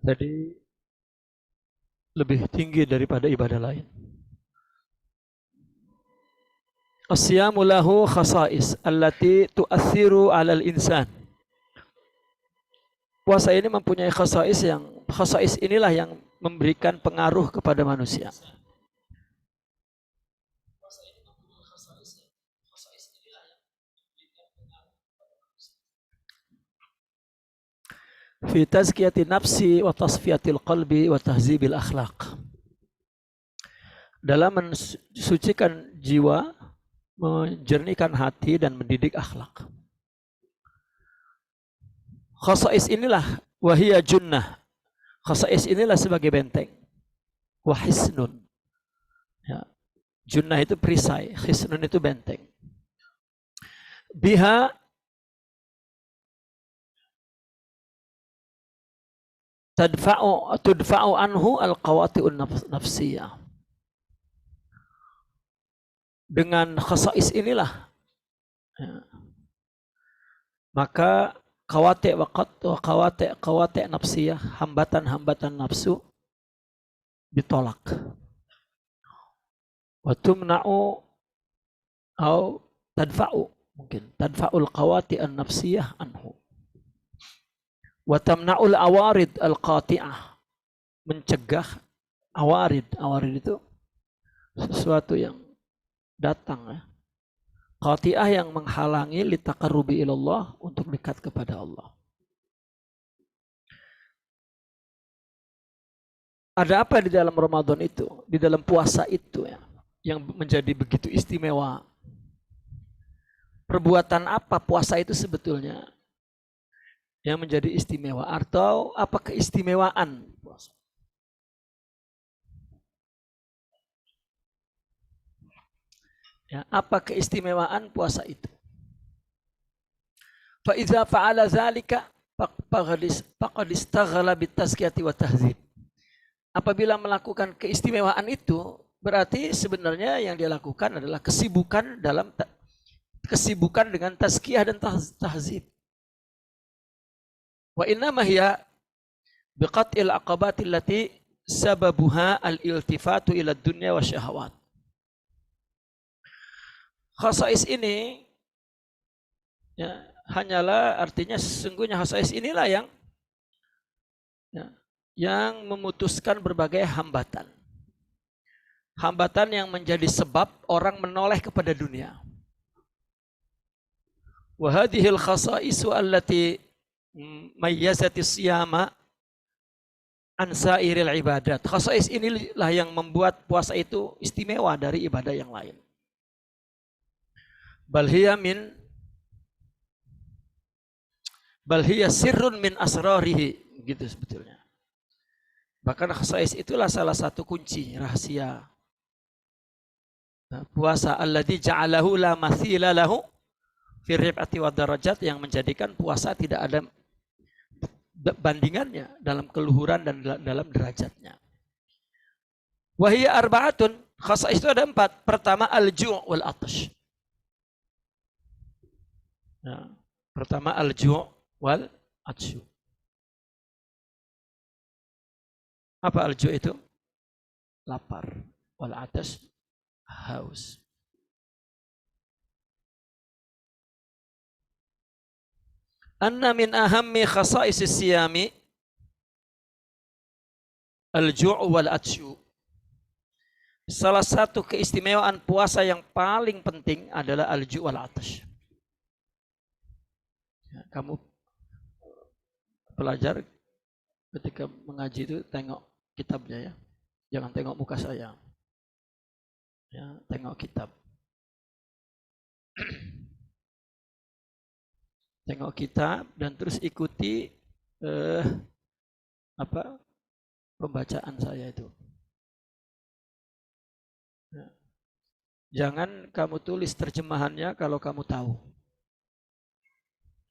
Jadi lebih tinggi daripada ibadah lain. As-siyamu lahu khasais allati tu'athiru 'alal insan. Puasa ini mempunyai khasais inilah yang memberikan pengaruh kepada manusia. Fi tazkiyati nafsi wa tasfiyatil qalbi wa tahzibil akhlaq. Dalam mensucikan jiwa, menjernihkan hati dan mendidik akhlak. Khasais inilah wahiyya junnah. Khasais inilah sebagai benteng. Wahisnun. Ya. Junnah itu perisai, hisnun itu benteng. Biha tudfa'u anhu al-qawati'un nafsiyah. Dengan khasais inilah ya, maka kawate nafsiyah, hambatan-hambatan nafsu ditolak. Wa tumna'u au tadfa'u, mungkin tadfa'ul qawati an-nafsiyah anhu. Wa tamna'ul awarid al-qati'ah, mencegah awarid. Awarid itu sesuatu yang datang ya. Qati'ah yang menghalangi litaqarrubi ilallah, untuk dekat kepada Allah. Ada apa di dalam Ramadan itu, di dalam puasa itu ya, yang menjadi begitu istimewa? Perbuatan apa puasa itu sebetulnya yang menjadi istimewa, atau apa keistimewaan puasa? Ya, apa keistimewaan puasa itu? Fa idza fa'ala dzalika faqad istaghala bitazkiyati wa tahzib. Apabila melakukan keistimewaan itu, berarti sebenarnya yang dia lakukan adalah kesibukan dengan tazkiyah dan tahzib. Wa inna ma hiya biqat'il aqabati allati sababuha al-iltifatu ila dunya wa syahawat. Khasais ini ya, hanyalah artinya sesungguhnya khasais inilah yang memutuskan berbagai hambatan. Hambatan yang menjadi sebab orang menoleh kepada dunia. Wa hadhil khasaisu allati mayyazati siyama an sairil ibadat. Khasais inilah yang membuat puasa itu istimewa dari ibadah yang lain. Bal hiya sirrun min asrarihi, gitu sebetulnya. Bahkan khasais itulah salah satu kunci rahasia puasa, alladzi ja'alahu la mathila lahu fi rif'ati wa darajat, yang menjadikan puasa tidak ada bandingannya dalam keluhuran dan dalam derajatnya. Wa hiya arba'atun, khasais itu ada 4. Pertama al-ju' wal 'atash. Ya, pertama al-ju' wal 'atash. Apa al-ju' itu? Lapar. Wal 'atash, haus. Anna min ahammi khasa'is siyami al-ju' wal 'atash. Salah satu keistimewaan puasa yang paling penting adalah al-ju' wal 'atash. Kamu pelajar ketika mengaji itu tengok kitabnya ya, jangan tengok muka saya ya, tengok kitab. Tengok kitab dan terus ikuti pembacaan saya itu ya. Jangan kamu tulis terjemahannya kalau kamu tahu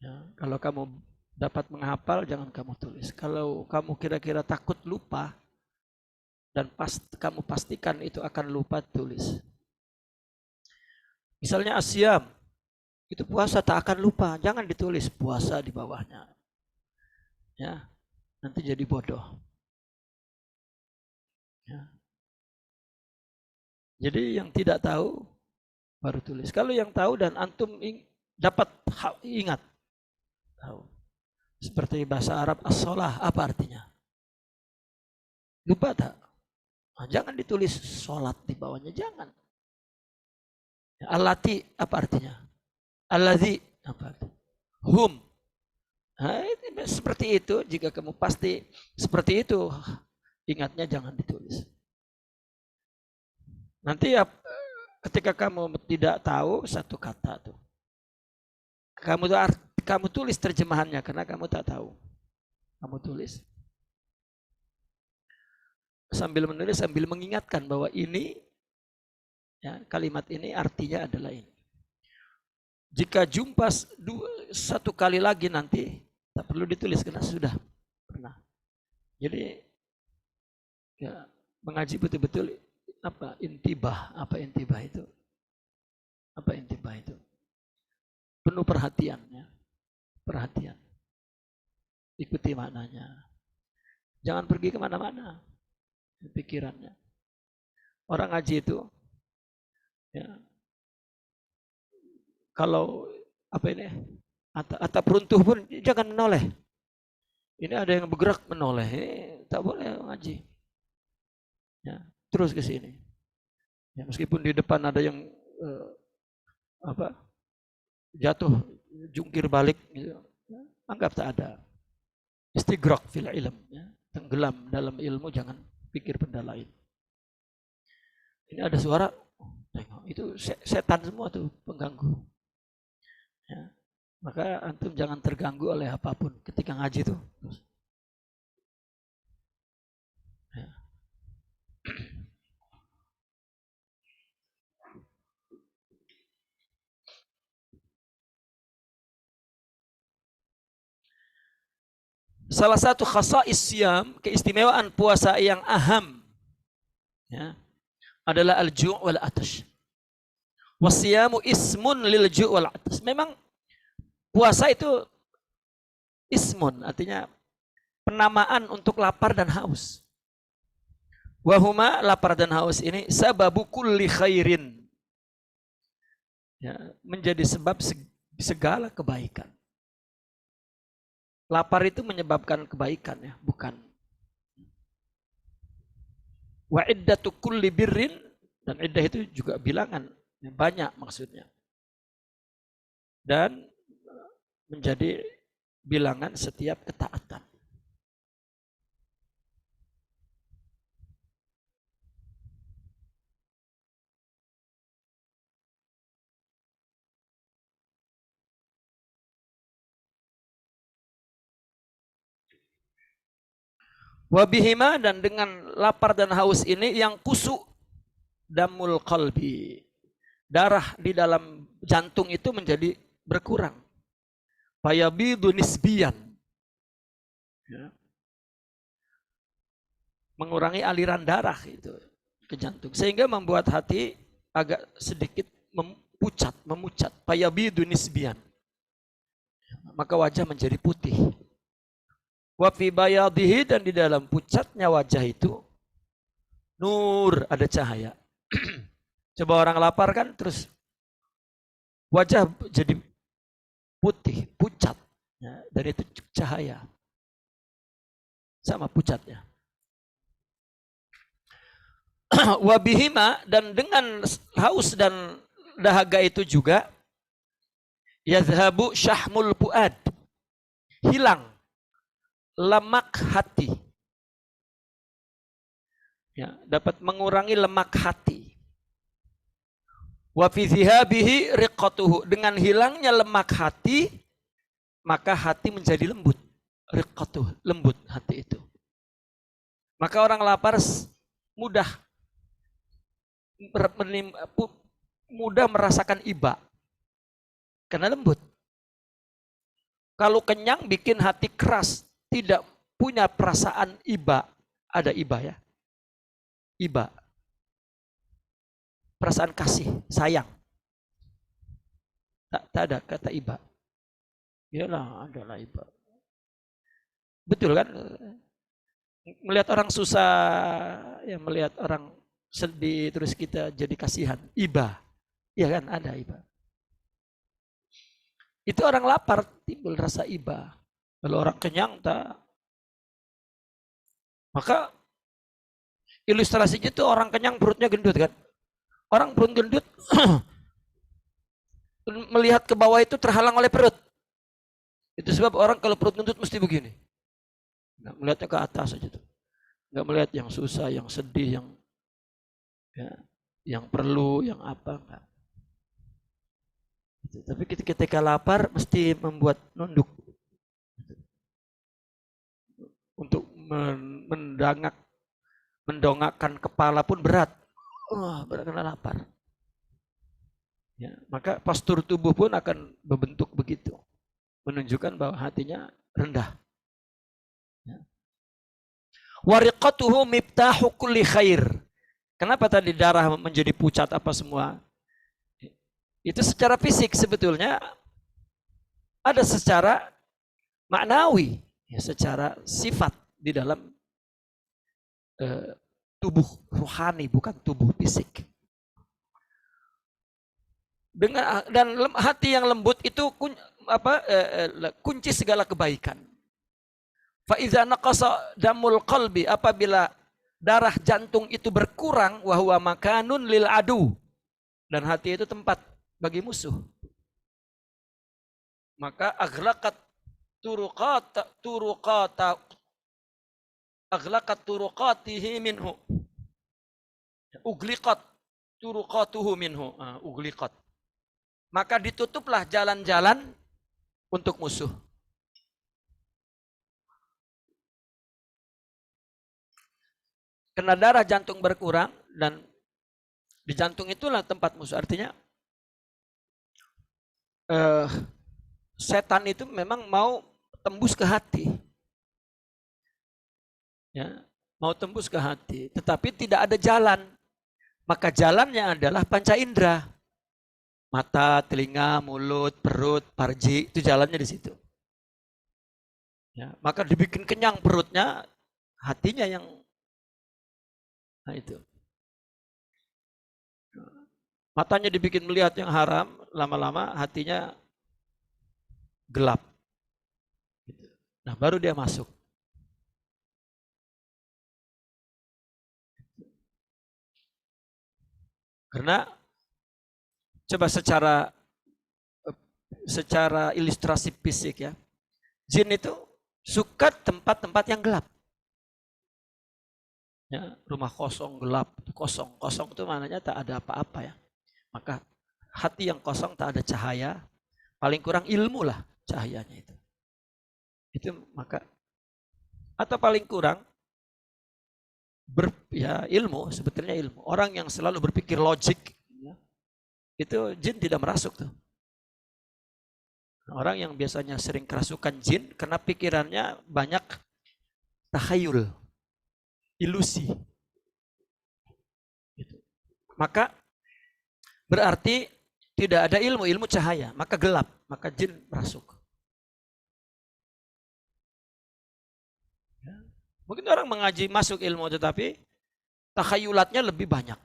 ya. Kalau kamu dapat menghafal, jangan kamu tulis. Kalau kamu kira-kira takut lupa dan kamu pastikan itu akan lupa, tulis. Misalnya asyam, itu puasa tak akan lupa, jangan ditulis puasa di bawahnya. Ya. nanti jadi bodoh. Ya. Jadi yang tidak tahu baru tulis. Kalau yang tahu dan antum dapat ingat, tahu. Seperti bahasa Arab as-sholah, apa artinya? Lupa tak? Nah, jangan ditulis sholat di bawahnya, jangan. Allati apa artinya? Alladzi apa artinya? Hum. Nah, seperti itu, jika kamu pasti seperti itu, ingatnya jangan ditulis. Nanti ya, ketika kamu tidak tahu satu kata tuh, kamu tulis terjemahannya karena kamu tak tahu. Kamu tulis sambil menulis sambil mengingatkan bahwa ini ya, kalimat ini artinya adalah ini. Jika jumpa satu kali lagi nanti tak perlu ditulis karena sudah pernah. Jadi ya, mengaji betul-betul apa intibah itu? Apa intibah itu? Penuh perhatian ya. Perhatian. Ikuti maknanya. Jangan pergi kemana-mana pikirannya. Orang ngaji itu ya, kalau apa ini atap runtuh pun jangan menoleh. Ini ada yang bergerak menoleh, tak boleh ngaji. Ya, terus ke sini. Ya, meskipun di depan ada yang jatuh jungkir balik gitu, ya, anggap tak ada. Istighraq fil ilm, ya, tenggelam dalam ilmu, jangan pikir benda lain. Ini ada suara, tengok itu setan semua tuh pengganggu. Ya, maka antum jangan terganggu oleh apapun ketika ngaji tuh. Ya. Salah satu khasa'is siyam, keistimewaan puasa yang aham, ya, adalah al-ju' wal atash. Wasiyamu ismun lil ju' wal atash. Memang puasa itu ismun, artinya penamaan untuk lapar dan haus. Wahuma, lapar dan haus ini, sababu kulli khairin. Ya, menjadi sebab segala kebaikan. Lapar itu menyebabkan kebaikan ya, bukan. Wa iddatu kulli birrin, dan iddah itu juga bilangan, banyak maksudnya. Dan menjadi bilangan setiap ketaatan. Wabihima, dan dengan lapar dan haus ini yang kusuk damul qalbi. Darah di dalam jantung itu menjadi berkurang. Fayabidu nisbiyan. Ya. Mengurangi aliran darah itu ke jantung. Sehingga membuat hati agak sedikit memucat. Fayabidu nisbiyan. Maka wajah menjadi putih. Wa fi bayadhihi, dan di dalam pucatnya wajah itu nur, ada cahaya. Coba orang lapar kan terus wajah jadi putih, pucat. Ya, dan itu cahaya. Sama pucatnya. Wabihima, dan dengan haus dan dahaga itu juga yazhabu syahmul fuad, hilang lemak hati. Ya, dapat mengurangi lemak hati. Wa fi dhihabihi riqatuhu, dengan hilangnya lemak hati maka hati menjadi lembut. Riqatuh, lembut hati itu. Maka orang lapar mudah merasakan iba karena lembut. Kalau kenyang bikin hati keras, tidak punya perasaan iba. Ada iba ya? Iba. Perasaan kasih, sayang. Tak ada kata iba. Yalah, adalah iba. Betul kan? Melihat orang susah, ya melihat orang sedih terus kita jadi kasihan, iba. Iya kan, ada iba. Itu orang lapar timbul rasa iba. Kalau orang kenyang tak. Maka ilustrasinya itu orang kenyang perutnya gendut kan. Orang perut gendut melihat ke bawah itu terhalang oleh perut. Itu sebab orang kalau perut gendut mesti begini. Nggak melihatnya ke atas saja tuh. Nggak melihat yang susah, yang sedih, yang ya, yang perlu, yang apa enggak. Tapi ketika lapar mesti membuat nunduk untuk mendongakkan kepala pun berat. Wah, berat karena lapar. Ya, maka postur tubuh pun akan berbentuk begitu, menunjukkan bahwa hatinya rendah. Ya. Wariqatuhu miftahu kulli khair. Kenapa tadi darah menjadi pucat apa semua? Itu secara fisik sebetulnya ada secara maknawi, ya, secara sifat di dalam tubuh rohani, bukan tubuh fisik. Dan hati yang lembut itu kunci segala kebaikan. Fa iza naqasa damul qalbi, apabila darah jantung itu berkurang, wa huwa makanun lil adu, dan hati itu tempat bagi musuh, maka aghlaqat turuqatihi minhu, ugliqat turuqatuhu minhu, ugliqat, maka ditutuplah jalan-jalan untuk musuh. Karena darah jantung berkurang dan di jantung itulah tempat musuh. Artinya setan itu memang mau tembus ke hati. Ya, mau tembus ke hati, tetapi tidak ada jalan. Maka jalannya adalah panca indera. Mata, telinga, mulut, perut, parji, itu jalannya di situ. Ya, maka dibikin kenyang perutnya, hatinya yang itu. Matanya dibikin melihat yang haram, lama-lama hatinya gelap. Nah, baru dia masuk. Karena coba secara ilustrasi fisik ya, jin itu suka tempat-tempat yang gelap. Ya, rumah kosong, gelap, kosong itu maknanya tak ada apa-apa ya. Maka hati yang kosong tak ada cahaya, paling kurang ilmu lah cahayanya itu. Itu maka, atau paling kurang ilmu, sebetulnya ilmu. Orang yang selalu berpikir logik, ya, itu jin tidak merasuk tuh. Orang yang biasanya sering kerasukan jin karena pikirannya banyak takhayul, ilusi. Maka berarti tidak ada ilmu cahaya, maka gelap, maka jin merasuk. Ya. Mungkin orang mengaji masuk ilmu tetapi takhayulatnya lebih banyak.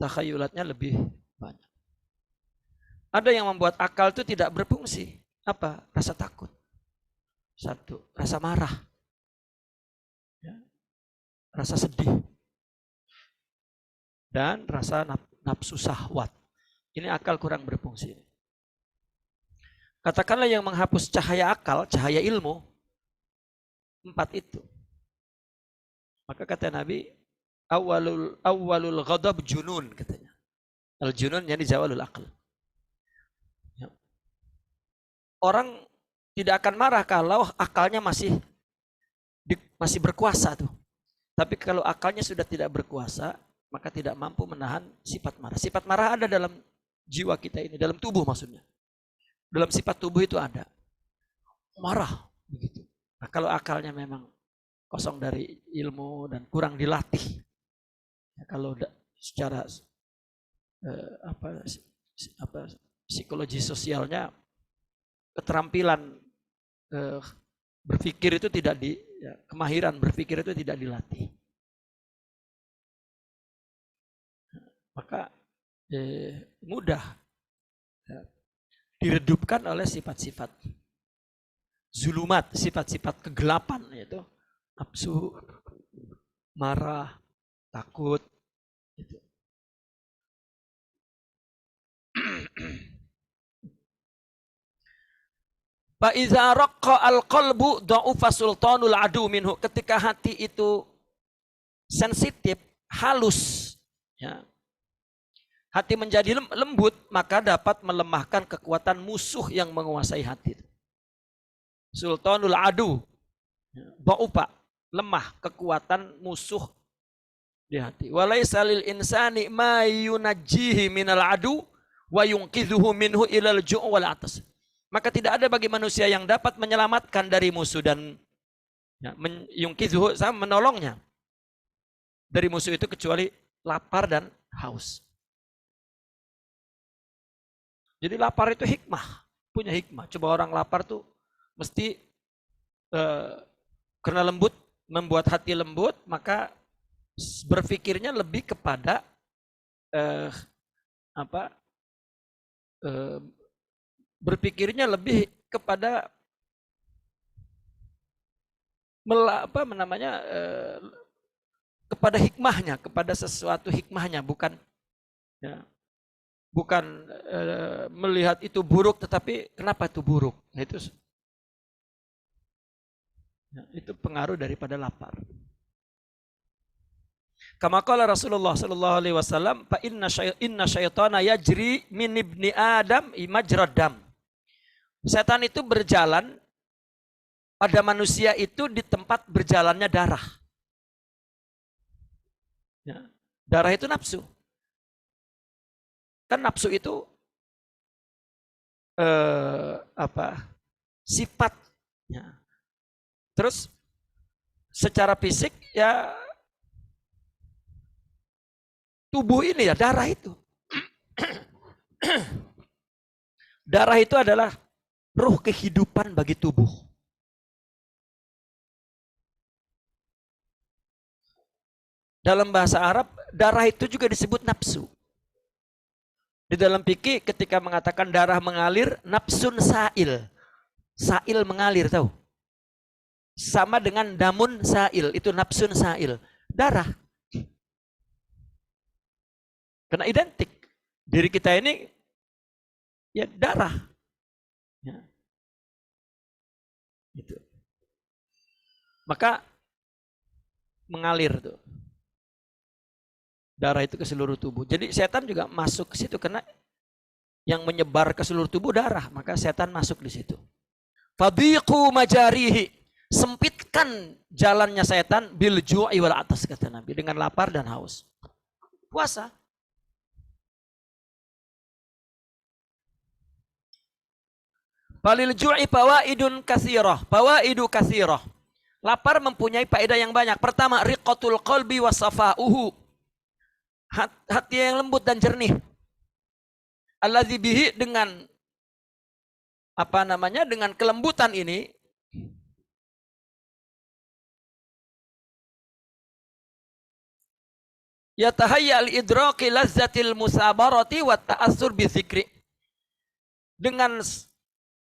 Takhayulatnya lebih banyak. Ada yang membuat akal itu tidak berfungsi. Apa? Rasa takut. Satu, rasa marah. Ya. Rasa sedih. Dan rasa nafsu syahwat. Ini akal kurang berfungsi. Katakanlah yang menghapus cahaya akal, cahaya ilmu, 4 itu. Maka kata Nabi, awalul ghadab junun katanya. Al junun yani zawalul aql. Ya. Orang tidak akan marah kalau akalnya masih berkuasa tuh. Tapi kalau akalnya sudah tidak berkuasa, maka tidak mampu menahan sifat marah. Sifat marah ada dalam jiwa kita ini, dalam tubuh maksudnya. Dalam sifat tubuh itu ada. Marah begitu. Nah, kalau akalnya memang kosong dari ilmu dan kurang dilatih. Ya, kalau secara psikologi sosialnya keterampilan berpikir itu tidak kemahiran berpikir itu tidak dilatih. Maka mudah diredupkan oleh sifat-sifat zulumat, sifat-sifat kegelapan, yaitu nafsu, marah, takut. Gitu. Fa iza raqqa al-qalbu dha'ufa sultanul adu minhu. Ketika hati itu sensitif, halus, ya. Hati menjadi lembut, maka dapat melemahkan kekuatan musuh yang menguasai hati. Sultanul adu, dha'ufa, lemah kekuatan musuh di hati. Walaisa lil insani ma yunajjihi minal adu wa yunqidhuhu minhu ilal ju' wal atas. Maka tidak ada bagi manusia yang dapat menyelamatkan dari musuh dan yungkidhuhu, sama menolongnya dari musuh itu kecuali lapar dan haus. Jadi lapar itu hikmah, punya hikmah. Coba orang lapar tuh mesti karena lembut, membuat hati lembut, maka berpikirnya lebih kepada berpikirnya lebih kepada kepada hikmahnya, kepada sesuatu hikmahnya, bukan melihat itu buruk, tetapi kenapa itu buruk. Nah, itu pengaruh daripada lapar. Kama qala Rasulullah sallallahu alaihi wasallam, fa inna syaitana yajri min ibni Adam majrad dam. Setan itu berjalan pada manusia itu di tempat berjalannya darah. Ya, darah itu nafsu. Kan nafsu itu sifat. Ya. Terus secara fisik ya tubuh ini ya darah itu. Darah itu adalah ruh kehidupan bagi tubuh. Dalam bahasa Arab, darah itu juga disebut nafsu. Di dalam fikih ketika mengatakan darah mengalir, nafsun sa'il. Sa'il mengalir, tahu? Sama dengan damun sa'il, itu nafsun sa'il. Darah. Karena identik. Diri kita ini ya darah. Ya. Gitu. Maka mengalir tuh. Darah itu ke seluruh tubuh. Jadi setan juga masuk ke situ karena yang menyebar ke seluruh tubuh darah, maka setan masuk di situ. Fadiqu majarihi, sempitkan jalannya setan bil ju'i wal atas, kata Nabi, dengan lapar dan haus. Puasa. Falil ju'i fawaidun katsirah, fawaidu katsirah. Lapar mempunyai faedah yang banyak. Pertama, riqatul qalbi wa safa'uhu. Hati yang lembut dan jernih. Alladzi bihi, dengan dengan kelembutan ini yatahayya al-idraki lazzatil musabarati wa ta'assur bi dzikri. Dengan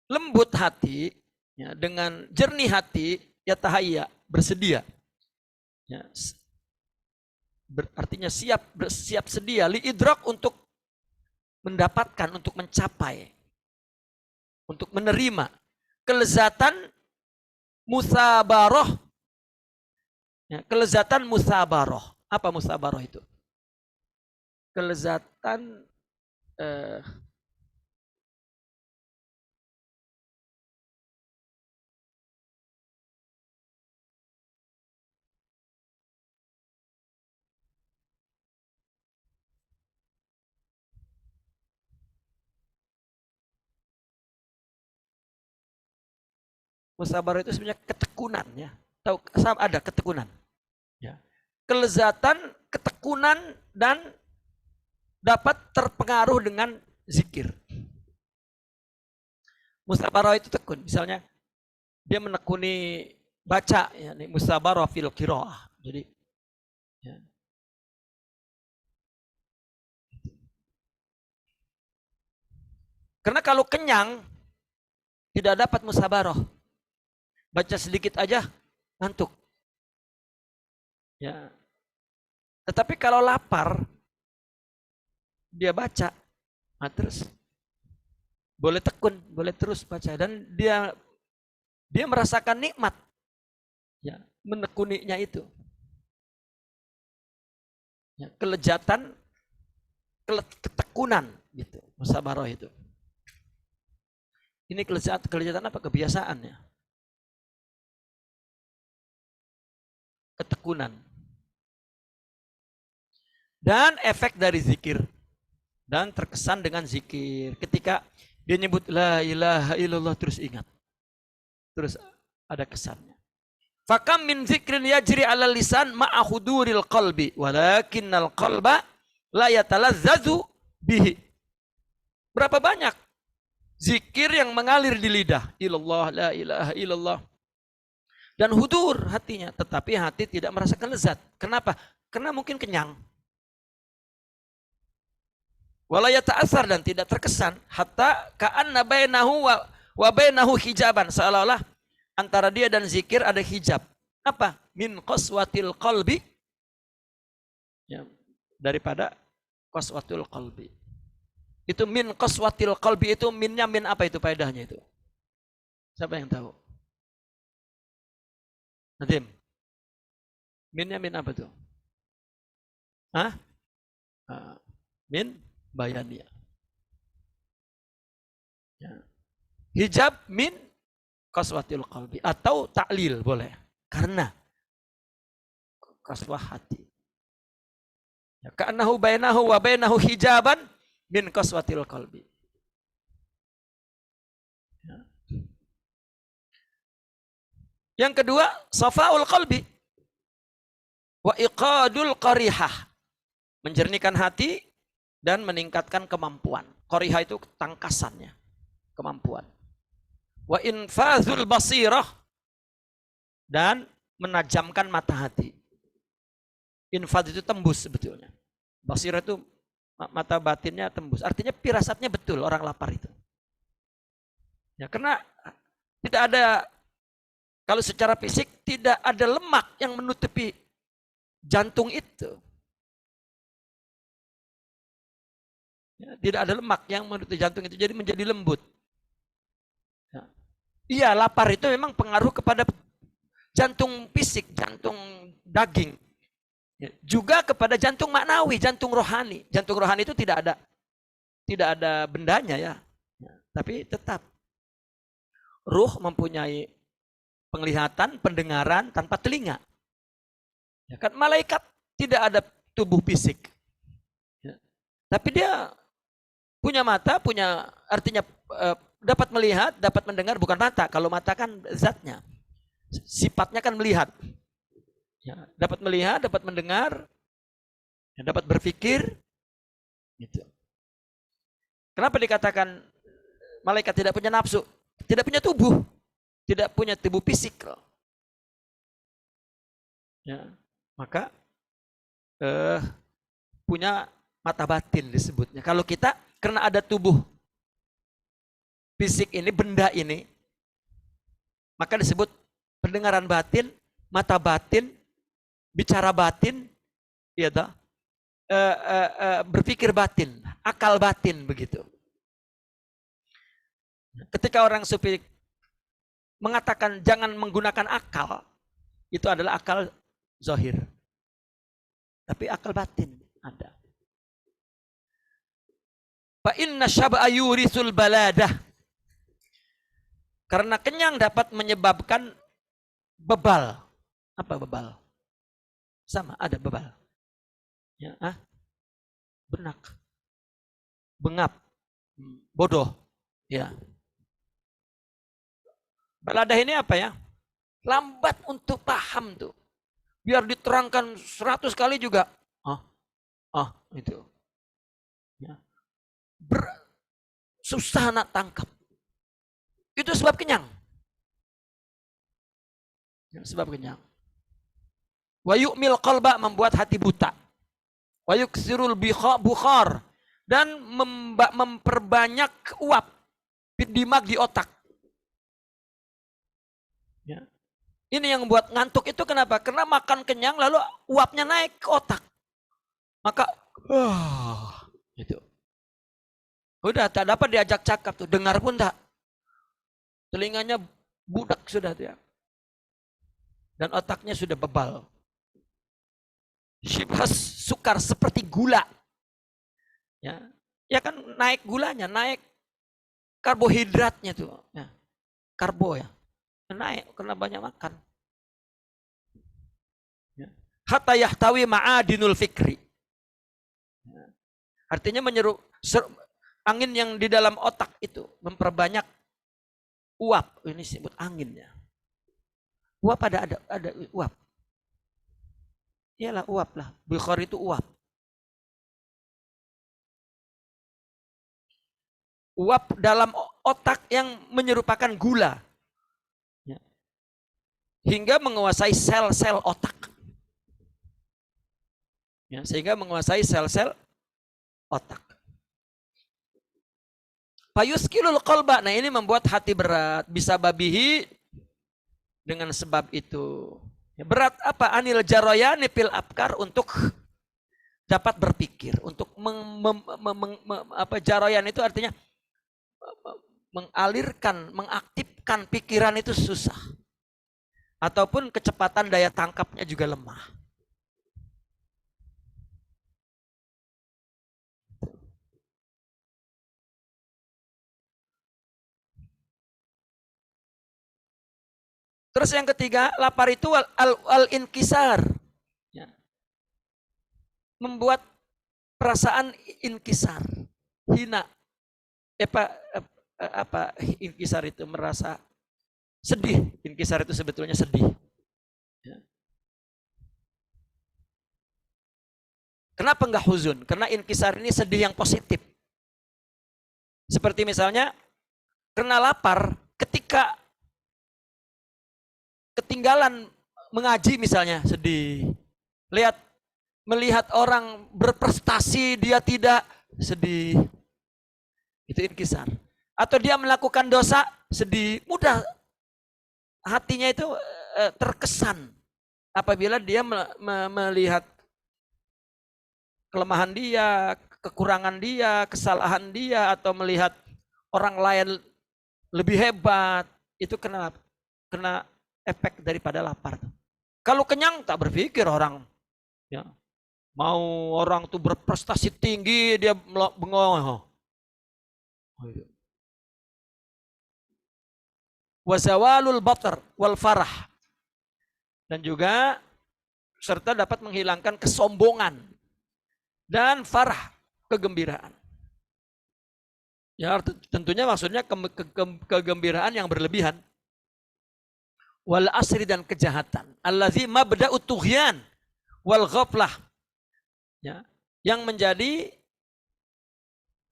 lembut hati, ya, dengan jernih hati, yatahayya, bersedia. Ya, artinya siap sedia li idrak, untuk mendapatkan, untuk mencapai, untuk menerima kelezatan musabaroh. Ya, kelezatan musabaroh. Apa musabaroh itu? Kelezatan musabarah itu sebenarnya ketekunan, ya. Tahu, ada ketekunan. Ya. Kelezatan, ketekunan, dan dapat terpengaruh dengan zikir. Musabarah itu tekun. Misalnya dia menekuni baca, ya, musabarah fil qiraah. Jadi ya. Karena kalau kenyang tidak dapat musabarah. Baca sedikit aja ngantuk. Ya. Tetapi kalau lapar dia baca, nah terus boleh tekun, boleh terus baca dan dia merasakan nikmat ya menekuninya itu. Ya, kelejatan, ketekunan gitu, musabarah itu. Ini kelejatan apa? Kebiasaan ya. Ketekunan. Dan efek dari zikir. Dan terkesan dengan zikir. Ketika dia nyebut la ilaha illallah terus ingat. Terus ada kesannya. Fakam min zikrin yajri ala lisan ma'a huduril qalbi walakinnal qalba la yatalazzazu bihi. Berapa banyak zikir yang mengalir di lidah, ilallah la ilaha illallah, dan hudur hatinya, tetapi hati tidak merasakan lezat. Kenapa? Karena mungkin kenyang. Wala yata'atsar, dan tidak terkesan, hatta ka'anna bainahu wa bainahu hijaban, seolah-olah antara dia dan zikir ada hijab. Apa? Min qaswatil qalbi. Ya, daripada qaswatul qalbi. Itu min qaswatil qalbi itu minnya min apa itu faedahnya itu? Siapa yang tahu? Nadim. Minnya min apa tuh? Hah? Min bayaniyah. Ya. Hijab min qaswatil qalbi atau ta'lil boleh. Karena qaswah hati. Ya, ka'annahu bainahu wa bainahu hijaban min qaswatil qalbi. Ya. Yang kedua, safaul qalbi wa iqadul qarihah. Menjernihkan hati dan meningkatkan kemampuan. Qarihah itu tangkasannya, kemampuan. Wa infazul basirah, dan menajamkan mata hati. Infaz itu tembus sebetulnya. Basirah itu mata batinnya tembus. Artinya firasatnya betul orang lapar itu. Ya, karena tidak ada, kalau secara fisik tidak ada lemak yang menutupi jantung itu. Ya, tidak ada lemak yang menutupi jantung itu, jadi menjadi lembut. Ya. Iya, lapar itu memang pengaruh kepada jantung fisik, jantung daging. Ya, juga kepada jantung maknawi, jantung rohani. Jantung rohani itu tidak ada bendanya ya. Ya, tapi tetap ruh mempunyai penglihatan, pendengaran tanpa telinga. Ya kan, malaikat tidak ada tubuh fisik. Ya. Tapi dia punya mata, punya artinya dapat melihat, dapat mendengar, bukan mata. Kalau mata kan zatnya. Sifatnya kan melihat. Ya, dapat melihat, dapat mendengar, ya, dapat berpikir. Gitu. Kenapa dikatakan malaikat tidak punya nafsu? Tidak punya tubuh. Tidak punya tubuh fisik. Ya, maka punya mata batin disebutnya. Kalau kita karena ada tubuh fisik ini, benda ini, maka disebut pendengaran batin, mata batin, bicara batin, ya toh, berpikir batin, akal batin begitu. Ketika orang sufi mengatakan jangan menggunakan akal, itu adalah akal zahir. Tapi akal batin ada. Fa inna syab'a yurisul baladah. Karena kenyang dapat menyebabkan bebal. Apa bebal? Sama, ada bebal. Ya, benak. Bengap. Bodoh. Ya. Baladah ini apa ya? Lambat untuk paham tuh. Biar diterangkan 100 kali juga. Itu. Ya. Susah nak tangkap. Itu sebab kenyang. Sebab kenyang. Wa yu'mil qalba, membuat hati buta. Wa yuksirul bukhar, dan memperbanyak uap dimag di otak. Ya. Ini yang buat ngantuk itu kenapa? Karena makan kenyang lalu uapnya naik ke otak. Maka gitu. Udah tak dapat diajak cakap tuh, dengar pun tak. Telinganya budak sudah dia. Dan otaknya sudah bebal. Syibhas sukar, seperti gula. Ya. Ya kan naik gulanya, naik karbohidratnya tuh. Ya. Karbo ya. Naik karena banyak makan. Ya. Hatta yahtawi ma'adinul fikri. Ya. Artinya menyeru angin yang di dalam otak itu memperbanyak uap. Ini disebut anginnya. Uap ada uap. Iyalah uap lah. Bukhar itu uap. Uap dalam otak yang menyerupakan gula. Ya. Hingga menguasai sel-sel otak. Ya, sehingga menguasai sel-sel otak. Fayuskilul qalba. Nah ini membuat hati berat. Bisa babihi dengan sebab itu. Ya, berat apa? Anil jaroyani fil afkar, untuk dapat berpikir. Untuk jaroyan itu artinya mengalirkan, mengaktifkan pikiran itu susah. Ataupun kecepatan daya tangkapnya juga lemah. Terus yang ketiga, lapar itu al-inkisar. Ya. Membuat perasaan inkisar, hina. Apa inkisar itu? Merasa sedih. Inkisar itu sebetulnya sedih. Ya. Kenapa enggak huzun? Karena inkisar ini sedih yang positif. Seperti misalnya, karena lapar, ketika ketinggalan mengaji misalnya, sedih. Melihat orang berprestasi, dia tidak, sedih. Itu inkisar. Atau dia melakukan dosa, sedih. Mudah hatinya itu terkesan apabila dia melihat kelemahan dia, kekurangan dia, kesalahan dia, atau melihat orang lain lebih hebat. Itu kena efek daripada lapar. Kalau kenyang tak berpikir orang. Ya. Mau orang tuh berprestasi tinggi, dia bengong. Wazawalul batar wal farah. Dan juga serta dapat menghilangkan kesombongan dan farah, kegembiraan. Ya, tentunya maksudnya kegembiraan yang berlebihan. Wal asri, dan kejahatan. Allazi mabda'ut tughyan wal ghaflah. Ya, yang menjadi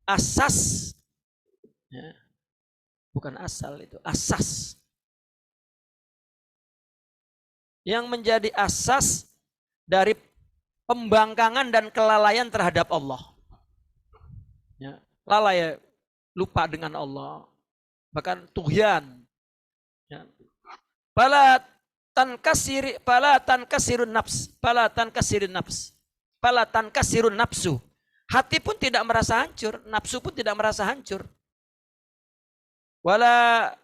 asas, ya, bukan asal, itu asas. Yang menjadi asas dari pembangkangan dan kelalaian terhadap Allah. Ya, lalai, lupa dengan Allah. Bahkan tughyan. Ya. Fala tankasirun nafsu. Hati pun tidak merasa hancur, nafsu pun tidak merasa hancur. Wala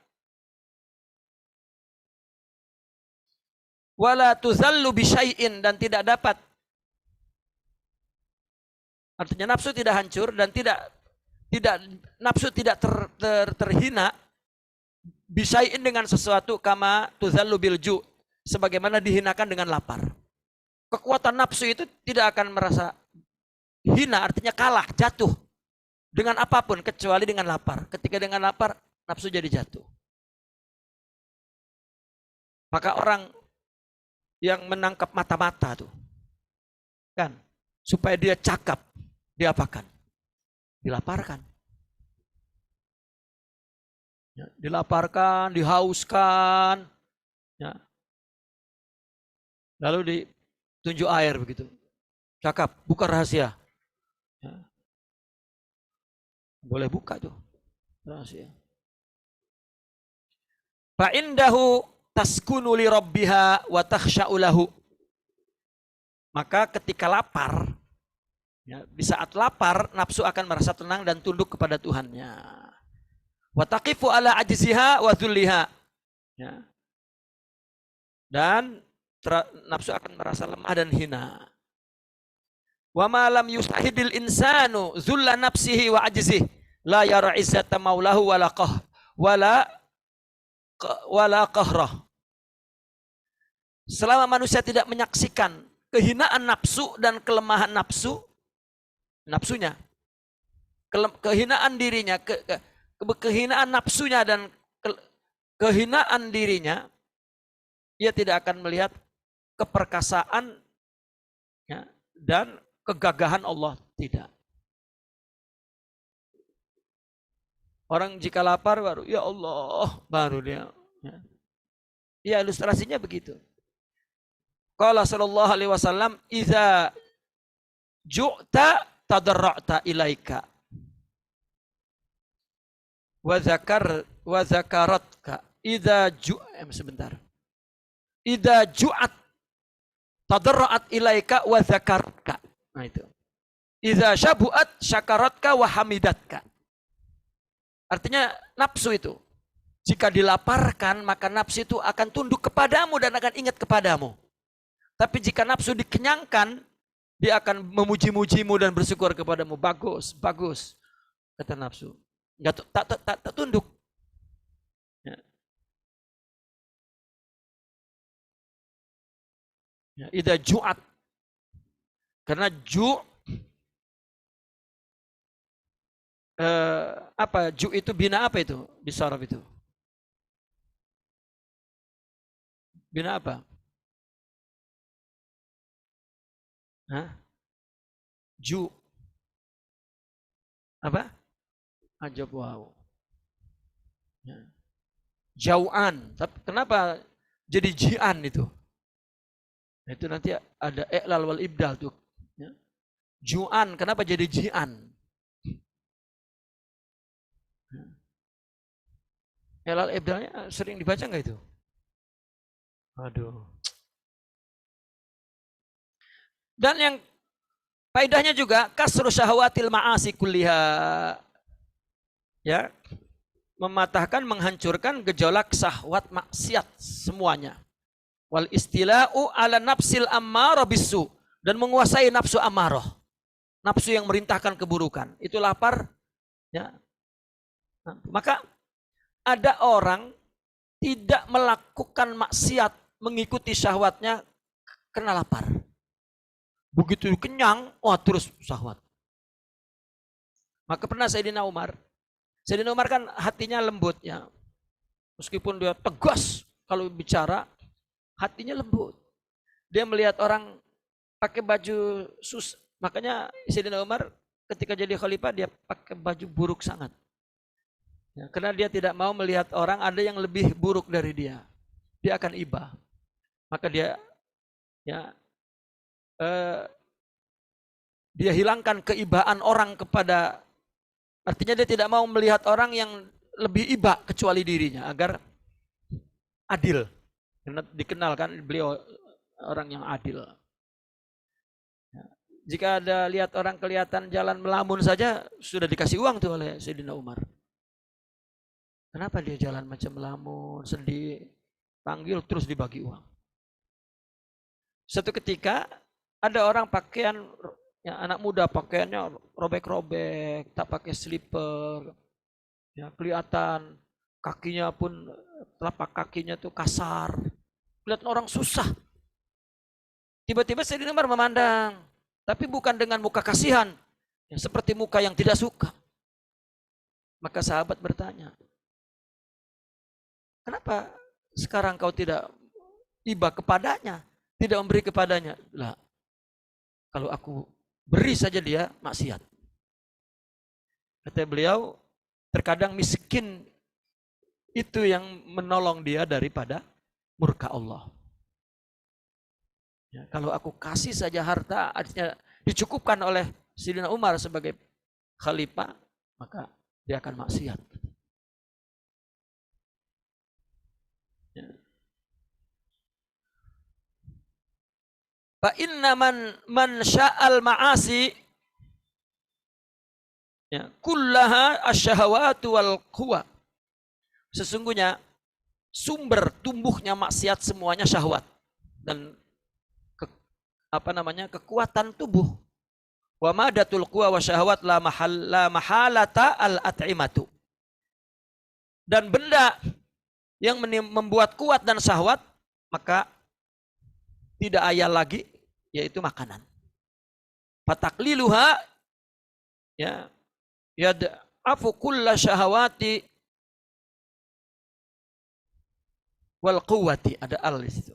tuzallu bisyai'in, dan tidak dapat. Artinya nafsu tidak hancur dan nafsu tidak terhina bisyai'in dengan sesuatu, kama tuzallu bilju, sebagaimana dihinakan dengan lapar. Kekuatan nafsu itu tidak akan merasa hina, artinya kalah, jatuh dengan apapun kecuali dengan lapar. Ketika dengan lapar, nafsu jadi jatuh. Maka orang yang menangkap mata-mata tuh, kan, supaya dia cakap, diapakan? Dilaparkan. Ya, dilaparkan, dihauskan, ya. Lalu ditunjuk air begitu. Cakap, buka rahasia. Ya. Boleh buka tuh rahasia. Fa'indahu taskunu li rabbiha wa takhsha'u lahu. Maka ketika lapar, ya, di saat lapar, nafsu akan merasa tenang dan tunduk kepada Tuhannya. Wa taqifu ala ajziha wa dhulliha. Ya. Dan nafsu akan merasa lemah dan hina. Wa ma lam yustahidil insanu zulla nafsihi wa ajzih la yara izzata maulahu wala qahrah. Selama manusia tidak menyaksikan kehinaan nafsu dan kelemahan nafsunya, kehinaan dirinya, kehinaan nafsunya dan kehinaan dirinya, ia tidak akan melihat keperkasaan, ya, dan kegagahan Allah, tidak. Orang jika lapar baru, ya Allah, baru dia. Ya, ilustrasinya begitu. Qala sallallahu alaihi wasallam, "Idza ju'ta tadarra'ta ilaika wa zakaratka." Sebentar. Idza ju'at tadarra'at ilaika wa zakaratka. Nah itu. Idza syabu'at syakaratka wa hamidatka. Artinya nafsu itu, jika dilaparkan maka nafsu itu akan tunduk kepadamu dan akan ingat kepadamu. Tapi jika nafsu dikenyangkan, dia akan memuji-mujimu dan bersyukur kepadamu. Bagus, bagus, kata nafsu. Tak tunduk. Ya, idza ju'at. Karena ju itu bina apa itu? Bisaraf itu. Bina apa? Hah? Ju. Apa? Ajab wow. Ya. Jauan. Tapi kenapa jadi jian itu? Nah, itu nanti ada i'lal wal ibdal tuh. Ya. Juan, kenapa jadi jian? I'lal ibdalnya sering dibaca nggak itu? Aduh. Dan yang faedahnya juga kasru syahwatil ma'asi kulliha. Ya. Mematahkan, menghancurkan gejolak syahwat maksiat semuanya. Wal istila'u ala nafsil ammarah bisu, dan menguasai nafsu amarah. Nafsu yang merintahkan keburukan. Itu lapar, ya. Nah, maka ada orang tidak melakukan maksiat mengikuti syahwatnya karena lapar. Begitu kenyang, terus syahwat. Maka pernah Sayyidina Umar kan hatinya lembut, ya. Meskipun dia tegas kalau bicara, hatinya lembut. Dia melihat orang pakai baju makanya Sayyidina Umar ketika jadi khalifah dia pakai baju buruk sangat. Ya, karena dia tidak mau melihat orang ada yang lebih buruk dari dia. Dia akan iba. Maka dia, ya, dia hilangkan keibaan orang kepada, artinya dia tidak mau melihat orang yang lebih iba kecuali dirinya agar adil. Karena dikenal kan beliau orang yang adil. Ya. Jika ada lihat orang kelihatan jalan melamun saja sudah dikasih uang tuh oleh Sayyidina Umar. Kenapa dia jalan macam melamun, sedih, panggil terus dibagi uang. Suatu ketika ada orang pakaian, ya, anak muda pakaiannya robek-robek, tak pakai slipper, ya, kelihatan kakinya pun, telapak kakinya tuh kasar, kelihatan orang susah. Tiba-tiba Sayyidina Umar memandang, tapi bukan dengan muka kasihan, ya, seperti muka yang tidak suka. Maka sahabat bertanya, kenapa sekarang kau tidak iba kepadanya, tidak memberi kepadanya? Lah, kalau aku beri saja dia maksiat. Kata beliau, terkadang miskin Itu yang menolong dia daripada murka Allah. Ya, kalau aku kasih saja harta, artinya dicukupkan oleh Sayyidina Umar sebagai khalifah, maka dia akan maksiat. Ya. Fa inna man sya'al ma'asi ya kullaha asyahawatu wal quwa. Sesungguhnya sumber tumbuhnya maksiat semuanya syahwat dan kekuatan tubuh. Wa madatul quwa wa syahwat la mahalata al at'imatu. Dan benda yang membuat kuat dan syahwat maka tidak ayal lagi yaitu makanan. Fatakliluha ya yad'afu kulla syahawati wal quwwati, ada al di situ.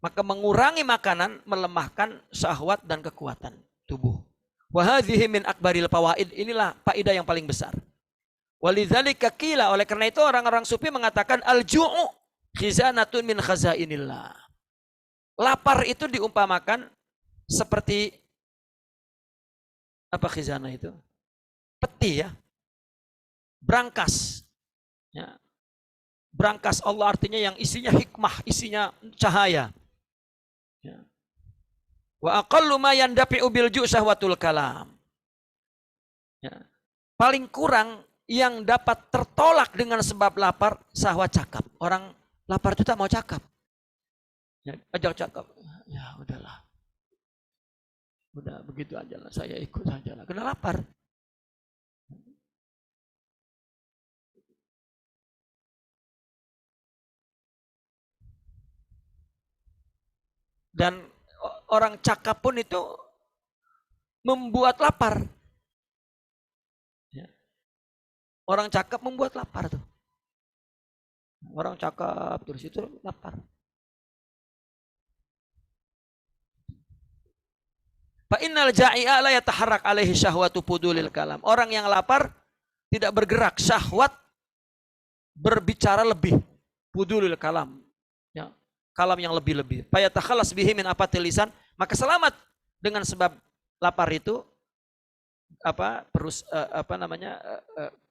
Maka mengurangi makanan melemahkan syahwat dan kekuatan tubuh. Wa hadhihi min akbaril fawaid, inilah faedah yang paling besar. Walidzalika qila, oleh karena itu orang-orang sufi mengatakan al-ju'u khizanatun min khazainillah. Lapar itu diumpamakan seperti apa khizanah itu? Peti ya. Brankas. Ya. Brankas Allah artinya yang isinya hikmah, isinya cahaya. Ya. Wa aqallu ma yandafi'u bil ju' syahwatul kalam. Ya. Paling kurang yang dapat tertolak dengan sebab lapar syahwat cakap. Orang lapar itu tak mau cakap. Ya, ajak cakap. Ya udahlah. Udah begitu aja lah, saya ikut saja lah. Kena lapar. Dan orang cakap pun itu membuat lapar. Ya. Orang cakap membuat lapar tuh. Orang cakap terus itu lapar. Fa innal ja'i'a la yataharrak alaihi syahwatu pudulil kalam. Orang yang lapar tidak bergerak, syahwat berbicara lebih. Pudulil kalam. Ya, kalam yang lebih-lebih. Fa yatakhalas bihi min apatil lisan, maka selamat dengan sebab lapar itu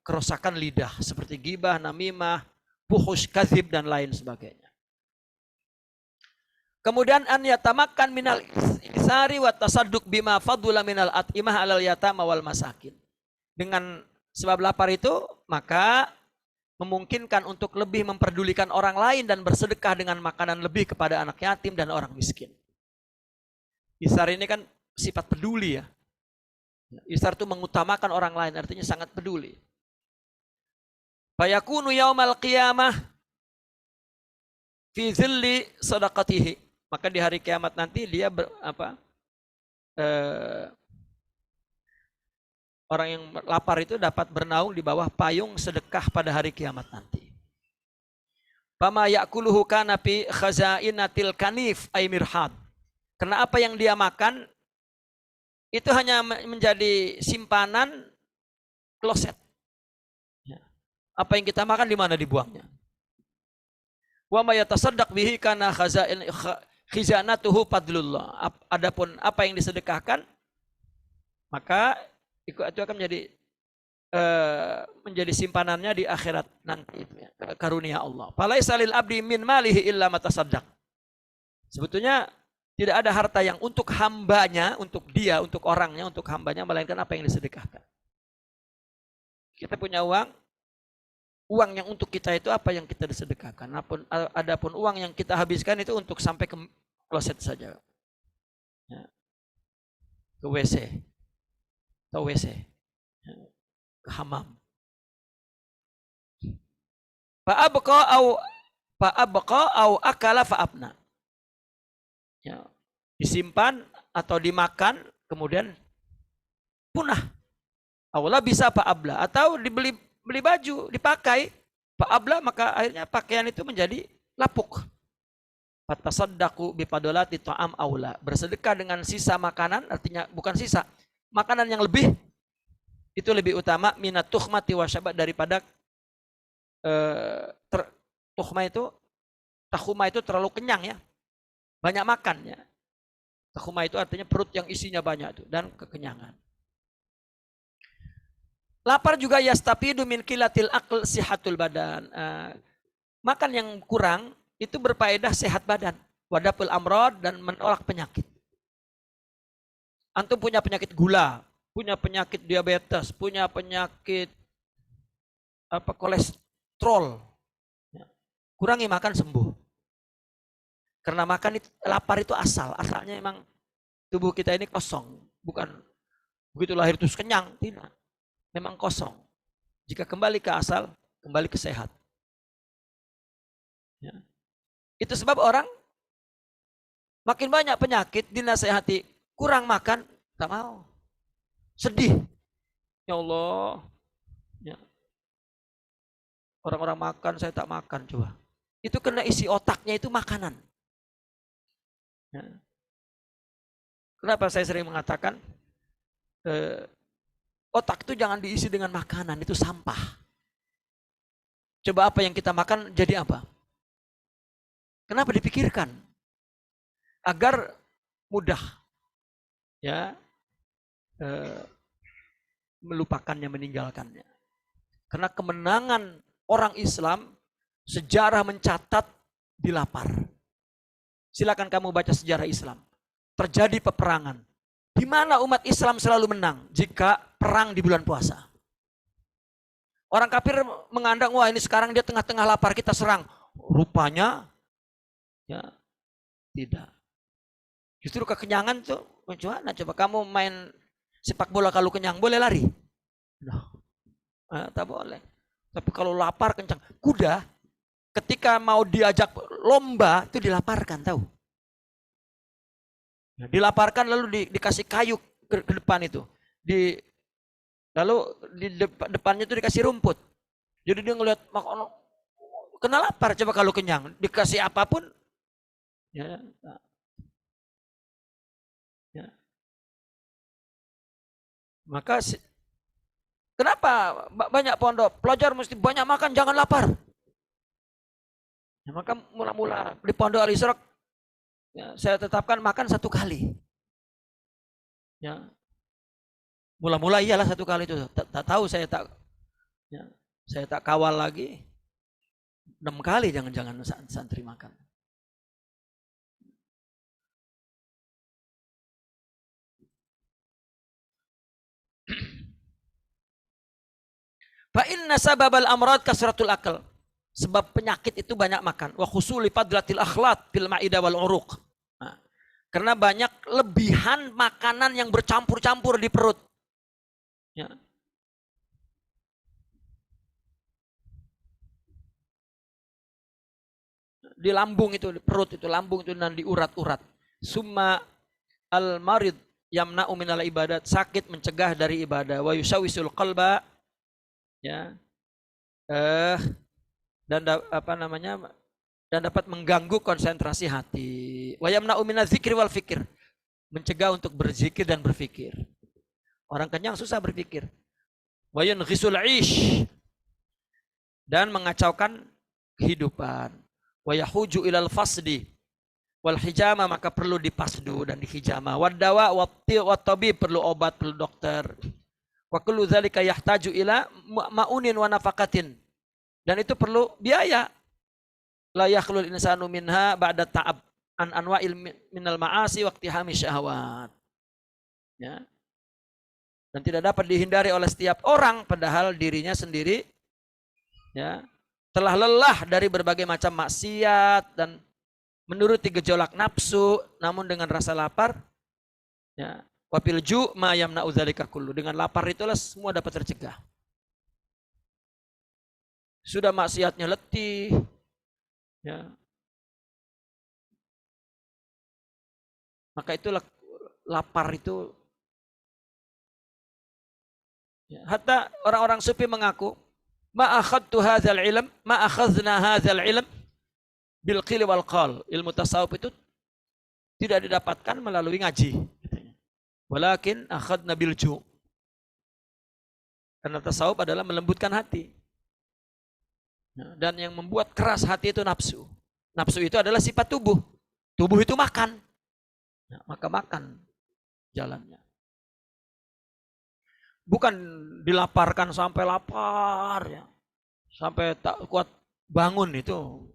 kerusakan lidah seperti ghibah, namimah, fuhush, kadzib dan lain sebagainya. Kemudian an yatamakkan minal isari wa tasadduq bima fadula minal at'imah alal yatama wal masakin. Dengan sebab lapar itu maka memungkinkan untuk lebih memperdulikan orang lain dan bersedekah dengan makanan lebih kepada anak yatim dan orang miskin. Isar ini kan sifat peduli ya. Isar itu mengutamakan orang lain, artinya sangat peduli. Fayakunu yaumal qiyamah fi zilli sadaqatihi. Maka di hari kiamat nanti dia orang yang lapar itu dapat bernaung di bawah payung sedekah pada hari kiamat nanti. Fama ya'kuluhu kana fi khazainatil kanif ay mirhad. Karena apa yang dia makan itu hanya menjadi simpanan kloset. Apa yang kita makan di mana dibuangnya? Wa may yatasaddaq bihi kana khizanatuhu fadlullah. Adapun apa yang disedekahkan maka itu akan menjadi simpanannya di akhirat nanti, karunia Allah. Falaisa lil abdi min malihi illa ma tasaddaq. Sebetulnya tidak ada harta yang untuk hambanya, untuk dia, untuk orangnya, untuk hambanya melainkan apa yang disedekahkan. Kita punya uang yang untuk kita itu apa yang kita disedekahkan. Adapun uang yang kita habiskan itu untuk sampai ke kloset saja. Ya. Ke WC. Atau WC. Ya. Ke hamam. Fa'abqa au akala fa'abna. Ya. Disimpan atau dimakan kemudian punah. Aula bisa fa'abla atau dibeli baju, dipakai, fa'abla, maka akhirnya pakaian itu menjadi lapuk. Fatasaddaqu bifadolati ta'am aula. Bersedekah dengan sisa makanan, artinya bukan sisa, makanan yang lebih, itu lebih utama minat tuhmati wa syabat daripada tuhma itu, tahuma itu terlalu kenyang ya, banyak makan ya. Tahuma itu artinya perut yang isinya banyak tuh dan kekenyangan. Lapar juga yastafidu min kilatil aql sihatul badan. Makan yang kurang itu berfaedah sehat badan, wadapul amrod dan menolak penyakit. Antum punya penyakit gula, punya penyakit diabetes, punya penyakit kolesterol. Kurangi makan sembuh. Karena makan itu, lapar itu asalnya emang tubuh kita ini kosong, bukan begitu lahir terus kenyang, tidak. Memang kosong. Jika kembali ke asal, kembali ke sehat. Ya. Itu sebab orang makin banyak penyakit dinasehati kurang makan, tak mau. Sedih. Ya Allah. Ya. Orang-orang makan, saya tak makan coba. Itu karena isi otaknya itu makanan. Ya. Kenapa saya sering mengatakan otak itu jangan diisi dengan makanan, itu sampah. Coba apa yang kita makan jadi apa? Kenapa dipikirkan? Agar mudah ya melupakannya, meninggalkannya. Karena kemenangan orang Islam, sejarah mencatat di lapar. Silakan kamu baca sejarah Islam. Terjadi peperangan. Di mana umat Islam selalu menang? Jika perang di bulan puasa. Orang kafir mengandang, wah ini sekarang dia tengah-tengah lapar, kita serang. Rupanya, ya tidak. Justru kekenyangan tuh, coba kamu main sepak bola kalau kenyang, boleh lari? Tak boleh. Tapi kalau lapar kencang, kuda ketika mau diajak lomba itu dilaparkan, tahu? Dilaparkan lalu dikasih kayu ke depan itu. Lalu di depannya itu dikasih rumput. Jadi dia ngelihat kena lapar, coba kalau kenyang dikasih apapun ya. Ya. Maka kenapa banyak pondok pelajar mesti banyak makan, jangan lapar. Ya, maka mula-mula di pondok Al-Isra ya, saya tetapkan makan 1 kali. Ya. Mula-mula iyalah 1 kali itu. Tak tahu saya tak kawal lagi. 6 kali jangan-jangan santri makan. Fa inna sababal amrad kasratul akal. Sebab penyakit itu banyak makan. Wa khusuli fadlatil akhlat fil ma'idah wal uruq. Nah, karena banyak lebihan makanan yang bercampur-campur di perut. Ya. Di lambung itu, di perut itu, lambung itu dan di urat-urat. Summa al-marid yamna'u minal ibadat, sakit mencegah dari ibadah. Wa yusawisul qalba, ya. Dan dan dapat mengganggu konsentrasi hati. Wa yamna'u minaz zikri wal fikir, mencegah untuk berzikir dan berfikir. Orang kenyang susah berpikir. Wa yunqisul 'ish, dan mengacaukan kehidupan. Wa yahuju ilal fasdi wal hijama, maka perlu dipasdu dan dihijama. Wadawa wa tabib, perlu obat, perlu dokter. Wa kullu dzalika yahtaju ila ma'unin wa nafaqatin, dan itu perlu biaya. La yakhlul insanu minha ba'da ta'ab an anwa'il minal ma'asi wa iqtihami syahwat. Ya. Dan tidak dapat dihindari oleh setiap orang, padahal dirinya sendiri ya telah lelah dari berbagai macam maksiat dan menuruti gejolak nafsu, namun dengan rasa lapar ya, wafil ju' ma yamna'u dzalika kullu, dengan lapar itulah semua dapat tercegah. Sudah maksiatnya letih ya, maka itulah lapar itu ya. Hatta orang-orang sufi mengaku, ma akhadtu hadzal ilm, ma akhadna hadzal ilm bil qil wal qal. Ilmu tasawuf itu tidak didapatkan melalui ngaji. Walakin akhadna bil ju'. Karena tasawuf adalah melembutkan hati. Dan yang membuat keras hati itu nafsu. Nafsu itu adalah sifat tubuh. Tubuh itu makan. Maka makan jalannya. Bukan dilaparkan sampai lapar ya. Sampai tak kuat bangun itu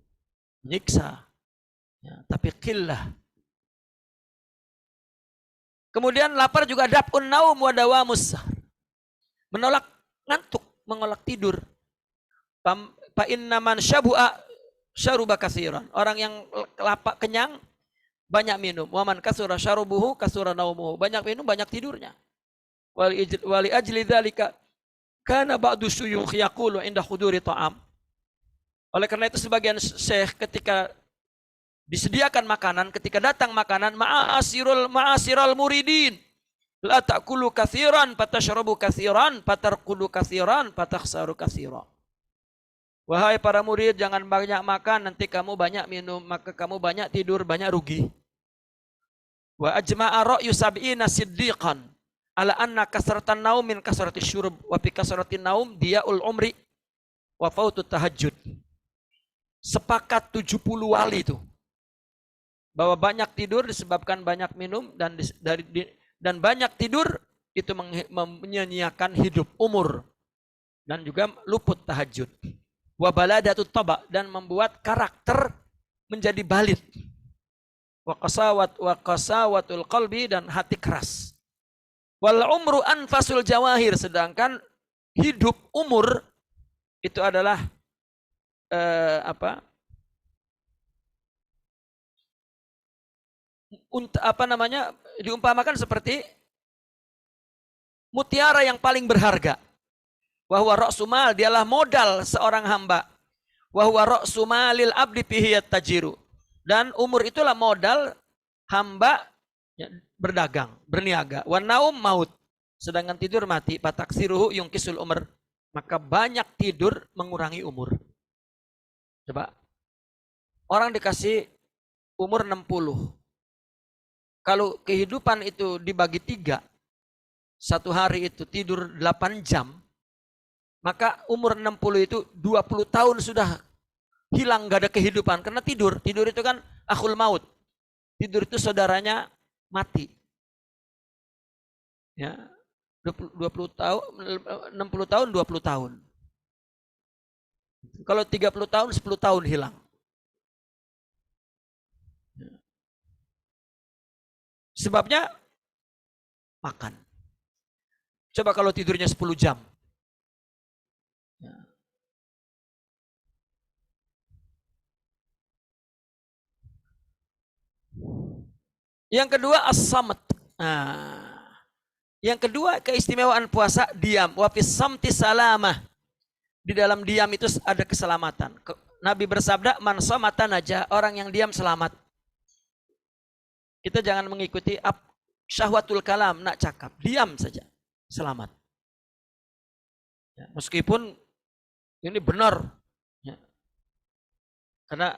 nyiksa. Ya, tapi qillah. Kemudian lapar juga daf'un naum wa dawamus sahar. Menolak ngantuk, menolak tidur. Fa inna man syabu'a syaruba katsiran. Orang yang lapar kenyang banyak minum. Wa man kasura syarubuhu kasura naumuhu. Banyak minum, banyak tidurnya. Wali ajli dzalika kana ba'du syuyukh yaqulu inda khuduri ta'am. Oleh karena itu sebagian syekh ketika disediakan makanan, ketika datang makanan, ma'asiral muridin. La ta'kulu katsiran fatashrabu katsiran fatarqudu katsiran fatakhsaru katsiran. Wahai para murid, jangan banyak makan, nanti kamu banyak minum, maka kamu banyak tidur, banyak rugi. Wa ajma'a ra'yu sab'ina siddiqan ala anna kasratan naum min kasratis syurb wa fi kasratin naum dia'ul umri wa fautut tahajjud. Sepakat 70 wali itu bahwa banyak tidur disebabkan banyak minum dan banyak tidur itu menyanyiakan hidup umur dan juga luput tahajud. Wa baladatut taba dan membuat karakter menjadi balit. Wa qasawatul qalbi dan hati keras. Wal umru anfasul jawahir, sedangkan hidup umur itu adalah diumpamakan seperti mutiara yang paling berharga. Wahwa ra'su mal, dialah modal seorang hamba. Wahwa ra'su malil abdi fihi tajiru. Dan umur itulah modal hamba berdagang, berniaga. Wa naum maut, sedangkan tidur mati. Fataksiruhu yungkisul umur, maka banyak tidur mengurangi umur. Coba, orang dikasih umur 60. Kalau kehidupan itu dibagi 3, satu hari itu tidur 8 jam, maka umur 60 itu 20 tahun sudah hilang, gak ada kehidupan. Karena tidur itu kan akhul maut. Tidur itu saudaranya mati. Ya, 20 tahun, 60 tahun, 20 tahun. Kalau 30 tahun, 10 tahun hilang. Sebabnya makan. Coba kalau tidurnya 10 jam. Yang kedua as-samat. Yang kedua keistimewaan puasa diam. Wa fis samti salamah. Di dalam diam itu ada keselamatan. Nabi bersabda, man samata najah, orang yang diam selamat. Kita jangan mengikuti syahwatul kalam, nak cakap. Diam saja, selamat. Ya, meskipun ini benar. Ya. Karena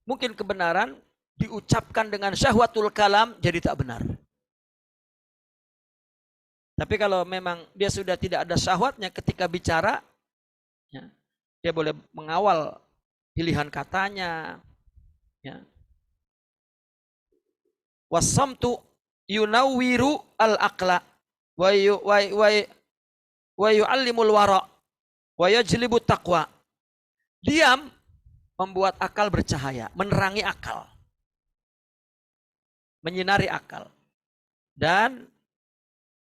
mungkin kebenaran diucapkan dengan syahwatul kalam jadi tak benar. Tapi kalau memang dia sudah tidak ada syahwatnya ketika bicara, ya, dia boleh mengawal pilihan katanya. Ya. Wasamtu yunawwiru al-aqla wa yu'allimul wara wa yajlibu taqwa. Diam membuat akal bercahaya, menerangi akal, menyinari akal, dan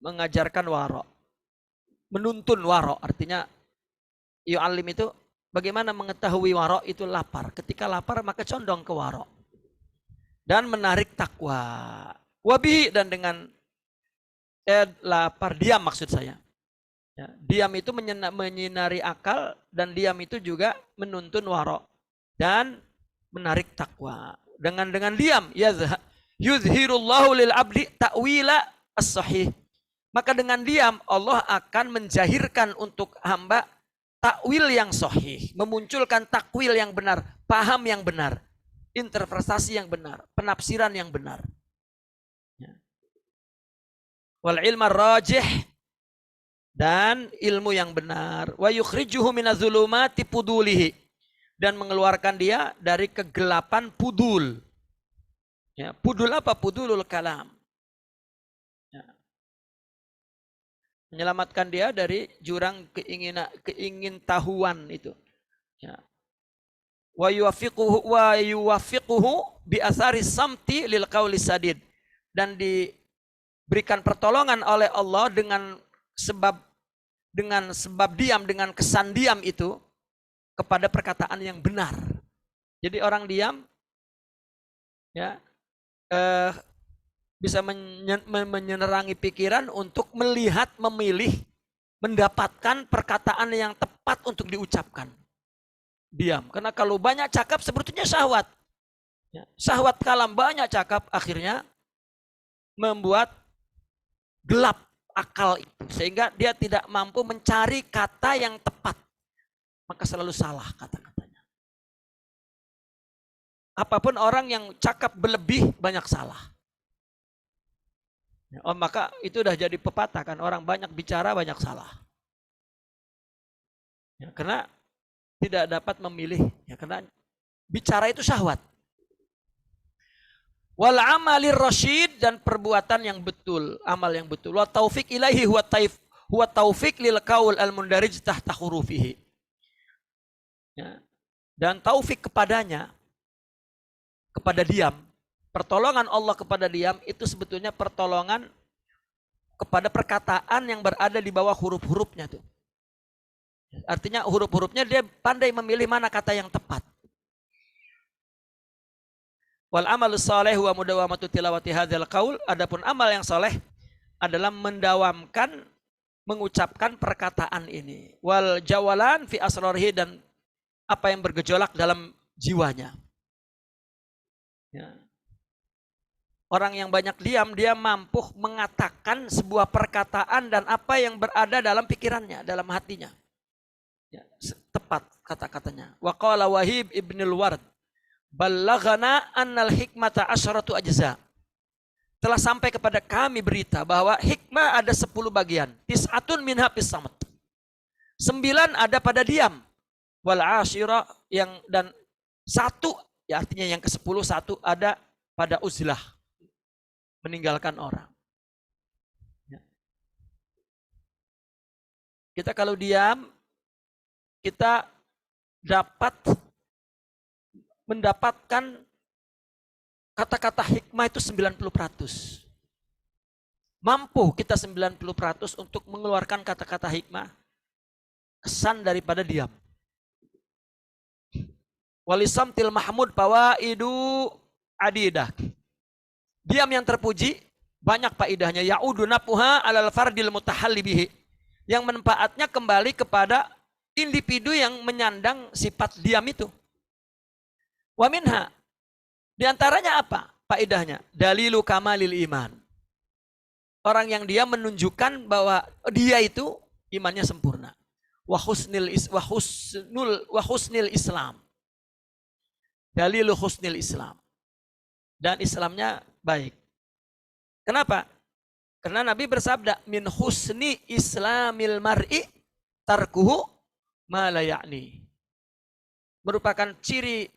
mengajarkan wara, menuntun wara. Artinya yu'allim itu bagaimana mengetahui wara itu lapar. Ketika lapar maka condong ke wara. Dan menarik takwa. Wabihi, dan dengan lapar, diam maksud saya. Ya, diam itu menyinari akal, dan diam itu juga menuntun wara dan menarik takwa. Dengan diam, yuzhirullahu lil abdi ta'wila as-sahih. Maka dengan diam Allah akan menjahirkan untuk hamba takwil yang sahih, memunculkan takwil yang benar, paham yang benar, interpretasi yang benar, penafsiran yang benar. Wal ilma rajih, dan ilmu yang benar. Wa yukhrijuhu minaz zulumati fudulihi, dan mengeluarkan dia dari kegelapan pudul. Ya, pudul apa? Pudulul kalam. Ya. Menyelamatkan dia dari jurang keingintahuan itu. Ya. Wa yuwafiquhu bi athari samti lil qauli sadid, dan diberikan pertolongan oleh Allah dengan sebab diam, dengan kesan diam itu kepada perkataan yang benar. Jadi orang diam ya bisa menyenerangi pikiran untuk melihat, memilih, mendapatkan perkataan yang tepat untuk diucapkan. Diam, karena kalau banyak cakap sebetulnya syahwat. Ya, syahwat kalam, banyak cakap akhirnya membuat gelap akal itu, sehingga dia tidak mampu mencari kata yang tepat, maka selalu salah kata-katanya. Apapun orang yang cakap berlebih banyak salah. Oh, maka itu udah jadi pepatah kan, orang banyak bicara banyak salah. Ya, karena tidak dapat memilih, ya, karena bicara itu syahwat. Wal amalir rasyid, dan perbuatan yang betul, amal yang betul. Wa taufik ilaihi huwa taufik lil qaul al mundarij tahta hurufihi. Ya. Dan taufik kepadanya, kepada diam, pertolongan Allah kepada diam itu sebetulnya pertolongan kepada perkataan yang berada di bawah huruf-hurufnya tuh. Artinya huruf-hurufnya dia pandai memilih mana kata yang tepat. Wal amalus saleh wa mudawamatu tilawati hadzal qaul, adapun amal yang saleh adalah mendawamkan mengucapkan perkataan ini. Wal jawalan fi asrarihi, dan apa yang bergejolak dalam jiwanya. Ya. Orang yang banyak diam, dia mampu mengatakan sebuah perkataan dan apa yang berada dalam pikirannya, dalam hatinya. Ya, tepat kata-katanya. Wa qala Wahib ibnul Ward, ballaghana annal hikmata asyratu ajza. Telah sampai kepada kami berita bahwa hikmah ada 10 bagian. Tis'atun minha fis samat. 9 ada pada diam. Wal asyira, dan 1, ya artinya yang ke-10, 1 ada pada uzlah, meninggalkan orang. Ya. Kita kalau diam, kita mendapatkan kata-kata hikmah itu 90%. Mampu kita 90% untuk mengeluarkan kata-kata hikmah, kesan daripada diam. Walisamtil mahmud fawaidu adidah. Diam yang terpuji banyak faedahnya. Ya'udu nafuha alal fardil mutahalli bihi. Yang manfaatnya kembali kepada individu yang menyandang sifat diam itu. Wa minha, di antaranya apa faedahnya? Dalilu kamalil iman. Orang yang dia menunjukkan bahwa dia itu imannya sempurna. Wa husnil Islam. Dalilu husnil Islam. Dan Islamnya baik. Kenapa? Karena Nabi bersabda, min husni islamil mar'i tarkuhu ma la ya'ni. Merupakan ciri,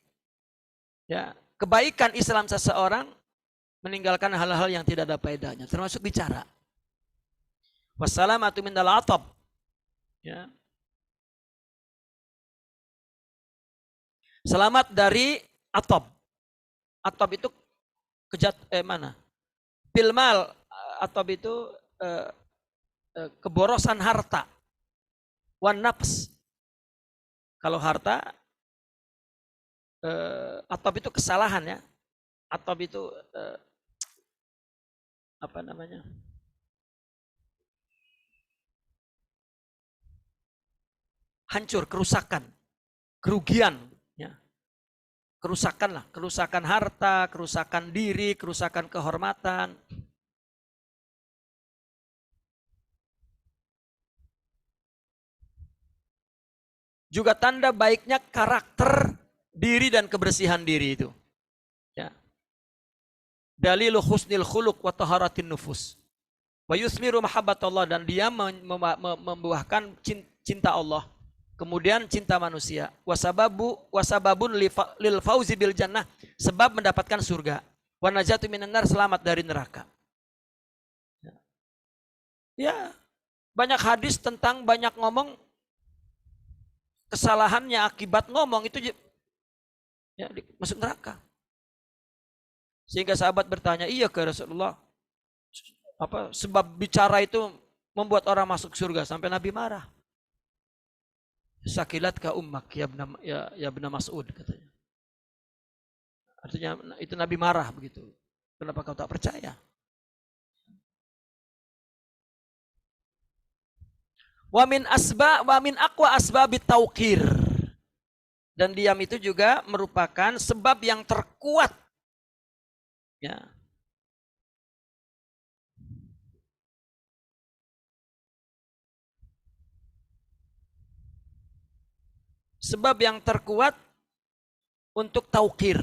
ya, kebaikan Islam seseorang meninggalkan hal-hal yang tidak ada faedahnya, termasuk bicara. Wassalamatu minal atab. Ya. Selamat dari atab. Atab itu mana? Bilmal, atab itu keborosan harta. Wan nafs. Kalau harta, atab itu kesalahan, ya. Atab itu apa namanya? Hancur, kerusakan, kerugian, ya. Kerusakan lah, kerusakan harta, kerusakan diri, kerusakan kehormatan. Juga tanda baiknya karakter diri dan kebersihan diri itu. Ya. Dalilu husnil khuluq wa taharatin nufus. Wa yusmiru mahabbatullah, dan dia membuahkan cinta Allah, Kemudian cinta manusia. Wasababun lil fauzi bil jannah, sebab mendapatkan surga. Wa najatu minan nar, selamat dari neraka. Ya, banyak hadis tentang banyak ngomong, kesalahannya akibat ngomong itu ya, masuk neraka. Sehingga sahabat bertanya, iya ke Rasulullah, apa sebab bicara itu membuat orang masuk surga, sampai Nabi marah. Sakilat ka ummak ya ibna Mas'ud, katanya. Artinya itu Nabi marah begitu. Kenapa kau tak percaya? Wa min aqwa asbabit tauqir. Dan diam itu juga merupakan sebab yang terkuat. Ya. Sebab yang terkuat untuk taukir.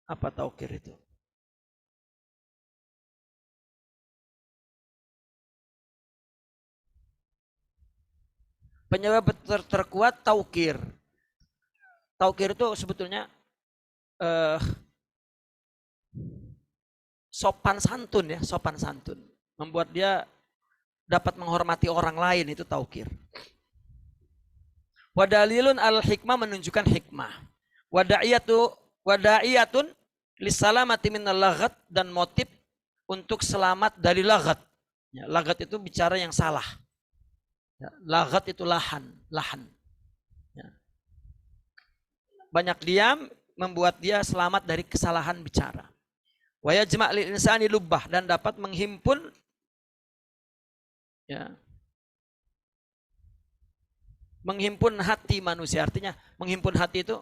Apa taukir itu? Penyebab terkuat taukir. Taukir itu sebetulnya sopan santun ya, sopan santun. Membuat dia dapat menghormati orang lain, itu taukir. Wadalilun al-hikmah, menunjukkan hikmah. Wada'iyatun lissalamati minal laghat, dan motif untuk selamat dari laghat. Ya, laghat itu bicara yang salah. Ya, laghat itu lahan. Ya. Banyak diam membuat dia selamat dari kesalahan bicara. Wa yajma' lil insani lubbah, dan dapat menghimpun ya, menghimpun hati manusia. Artinya menghimpun hati itu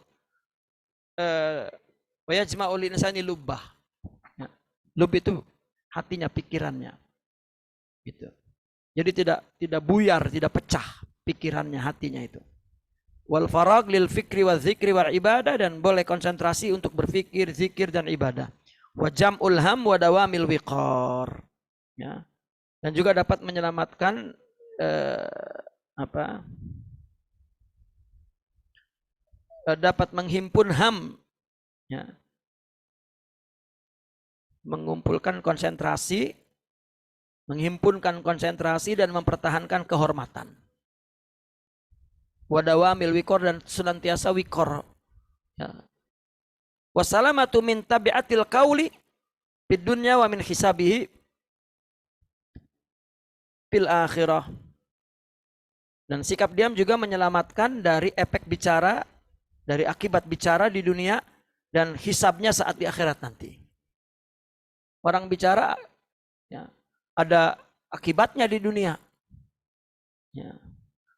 wa yajma'u lil insani lubbah. Ya. Lub itu hatinya, pikirannya. Gitu. Jadi tidak buyar, tidak pecah pikirannya, hatinya itu. Wal farag lil fikri wa dzikri wal ibadah, dan boleh konsentrasi untuk berfikir, zikir dan ibadah. Wa jam'ul ham wa dawamil wiqar. Ya. Dan juga dapat menyelamatkan dapat menghimpun ham, ya, mengumpulkan konsentrasi, menghimpunkan konsentrasi dan mempertahankan kehormatan. Wadawamil wikor, dan senantiasa wikor. Ya. Wassalamatu min tabi'atil qauli fid dunya wa min hisabihi fil akhirah. Dan sikap diam juga menyelamatkan dari efek bicara, dari akibat bicara di dunia, dan hisabnya saat di akhirat nanti. Orang bicara ya, ada akibatnya di dunia. Ya.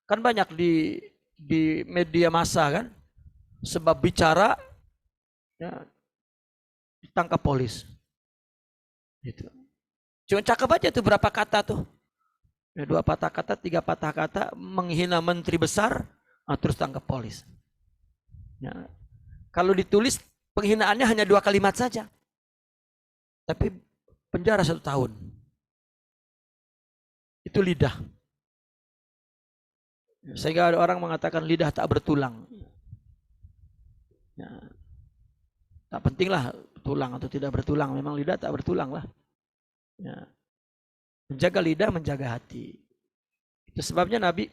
Kan banyak di media massa kan, sebab bicara ya, ditangkap polis. Gitu. Cuma cakep aja tuh berapa kata tuh. Ya, 2 patah kata, 3 patah kata, menghina menteri besar, terus tangkap polis. Ya. Kalau ditulis penghinaannya hanya 2 kalimat saja, tapi penjara 1 tahun. Itu lidah. Sehingga ada orang mengatakan lidah tak bertulang. Ya. Tak pentinglah tulang atau tidak bertulang, memang lidah tak bertulang lah. Ya. Menjaga lidah, menjaga hati. Itu sebabnya Nabi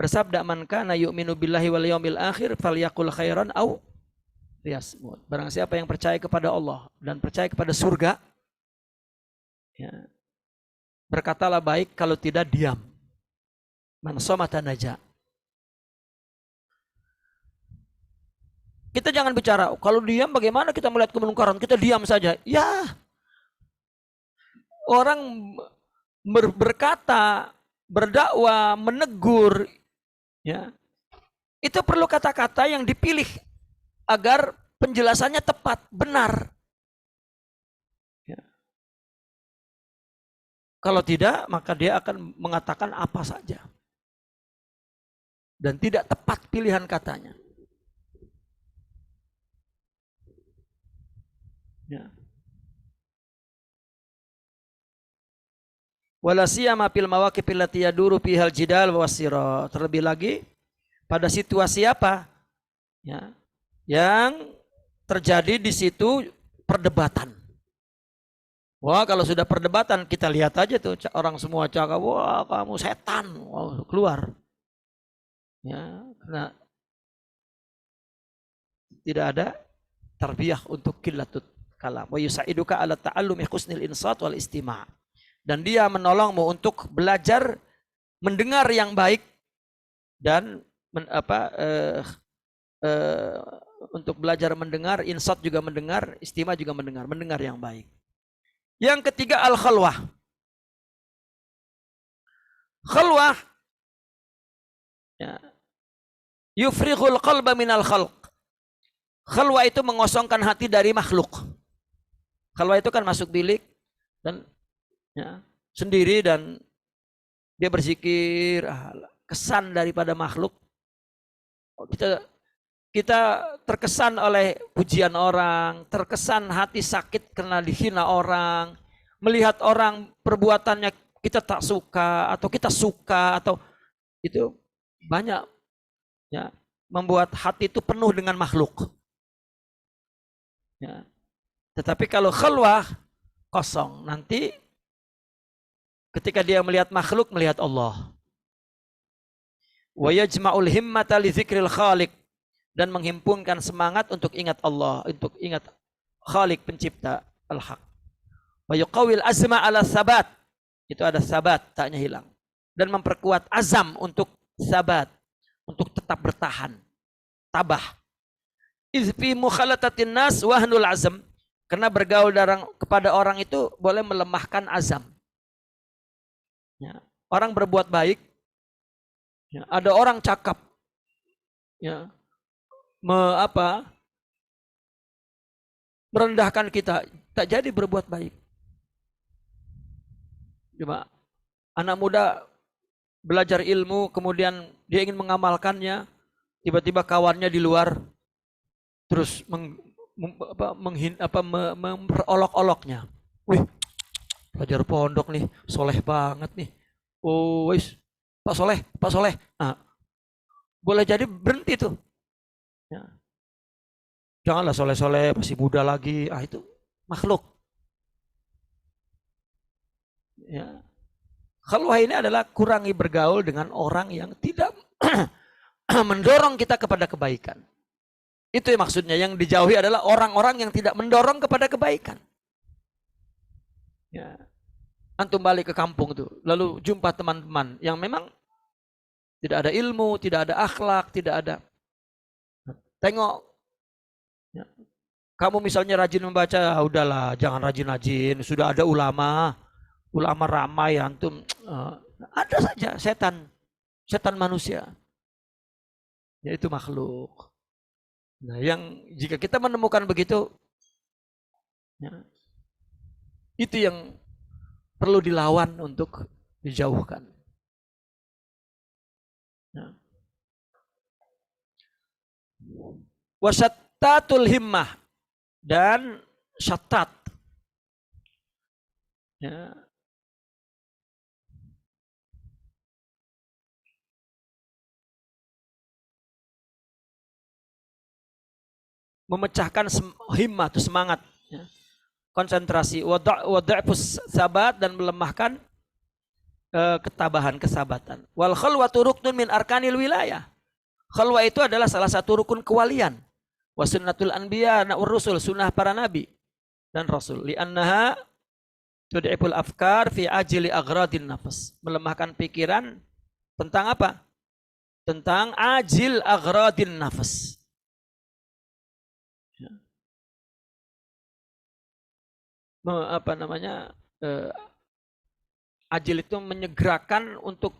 bersabda, man kana yu'minu billahi wal yaumil akhir falyaqul khairan aw liyasmut. Barang siapa yang percaya kepada Allah dan percaya kepada surga, ya, berkatalah baik, kalau tidak diam. Man somata naja. Kita jangan bicara, kalau diam bagaimana kita melihat kemungkaran, kita diam saja. Ya, orang berkata, berdakwah, menegur, ya, itu perlu kata-kata yang dipilih agar penjelasannya tepat, benar. Ya. Kalau tidak, maka dia akan mengatakan apa saja. Dan tidak tepat pilihan katanya. Ya. Wala siyama fil mawaqifil lati yaduru fihal jidal wasira. Terlebih lagi pada situasi apa? Ya, yang terjadi di situ perdebatan. Wah, kalau sudah perdebatan kita lihat aja tuh orang semua cakap, wah kamu setan, wah, keluar. Ya, karena tidak ada tarbiyah untuk qillatul kalam. Wa yusaiduka ala ta'allumi husnil insat wal istima'. Dan dia menolongmu untuk belajar mendengar yang baik dan untuk belajar mendengar, insat juga mendengar, istima juga mendengar yang baik. Yang ketiga al-khalwah. Khalwah ya, yufrighul qalba minal khalq. Khalwah itu mengosongkan hati dari makhluk. Khalwah itu kan masuk bilik dan ya, sendiri dan dia berzikir, kesan daripada makhluk. Kita terkesan oleh pujian orang, terkesan hati sakit karena dihina orang, melihat orang perbuatannya kita tak suka atau kita suka atau itu banyak ya membuat hati itu penuh dengan makhluk. Ya. Tetapi kalau khalwah kosong, nanti ketika dia melihat makhluk, melihat Allah. Wa yajma'ul himmata li dzikril khaliq, dan menghimpunkan semangat untuk ingat Allah, untuk ingat Khaliq pencipta al-haq. Wa yuqawil azma ala sabat, itu ada sabat, taknya hilang. Dan memperkuat azam untuk sabat, untuk tetap bertahan, tabah. Idh fi mukhalatatin nas wahnul azam, karena bergaul kepada orang itu boleh melemahkan azam. Ya. Orang berbuat baik, ya, ada orang cakap, ya, merendahkan kita, tak jadi berbuat baik. Cuma anak muda belajar ilmu, kemudian dia ingin mengamalkannya, tiba-tiba kawannya di luar terus memperolok-oloknya. Wih, pelajar pondok nih, soleh banget nih. Oh, wis, Pak Soleh. Nah, boleh jadi berhenti tuh. Ya. Janganlah soleh-soleh, masih muda lagi. Itu makhluk. Ya. Khalwah ini adalah kurangi bergaul dengan orang yang tidak mendorong kita kepada kebaikan. Itu yang maksudnya, yang dijauhi adalah orang-orang yang tidak mendorong kepada kebaikan. Ya. Antum balik ke kampung tuh, lalu jumpa teman-teman yang memang tidak ada ilmu, tidak ada akhlak, tidak ada. Tengok, ya. Kamu misalnya rajin membaca, udahlah, jangan rajin-rajin. Sudah ada ulama ramai, antum ada saja setan manusia, yaitu makhluk. Nah, yang jika kita menemukan begitu, ya, itu yang perlu dilawan untuk dijauhkan. Ya. Wasyattatul himmah, dan syattat. Ya. Memecahkan himmah itu semangat, ya. Konsentrasi, wada'fus sabat, dan melemahkan ketabahan, kesabatan. Wal khalwatu ruknun min arkanil wilayah. Khalwah itu adalah salah satu rukun kewalian. Wa sunnatul anbiya wa rusul, sunnah para nabi dan rasul. Li'annaha tud'iful afkar fi ajli aghradin nafas. Melemahkan pikiran tentang apa? Tentang ajil aghradin nafas. Ajil itu menyegerakan untuk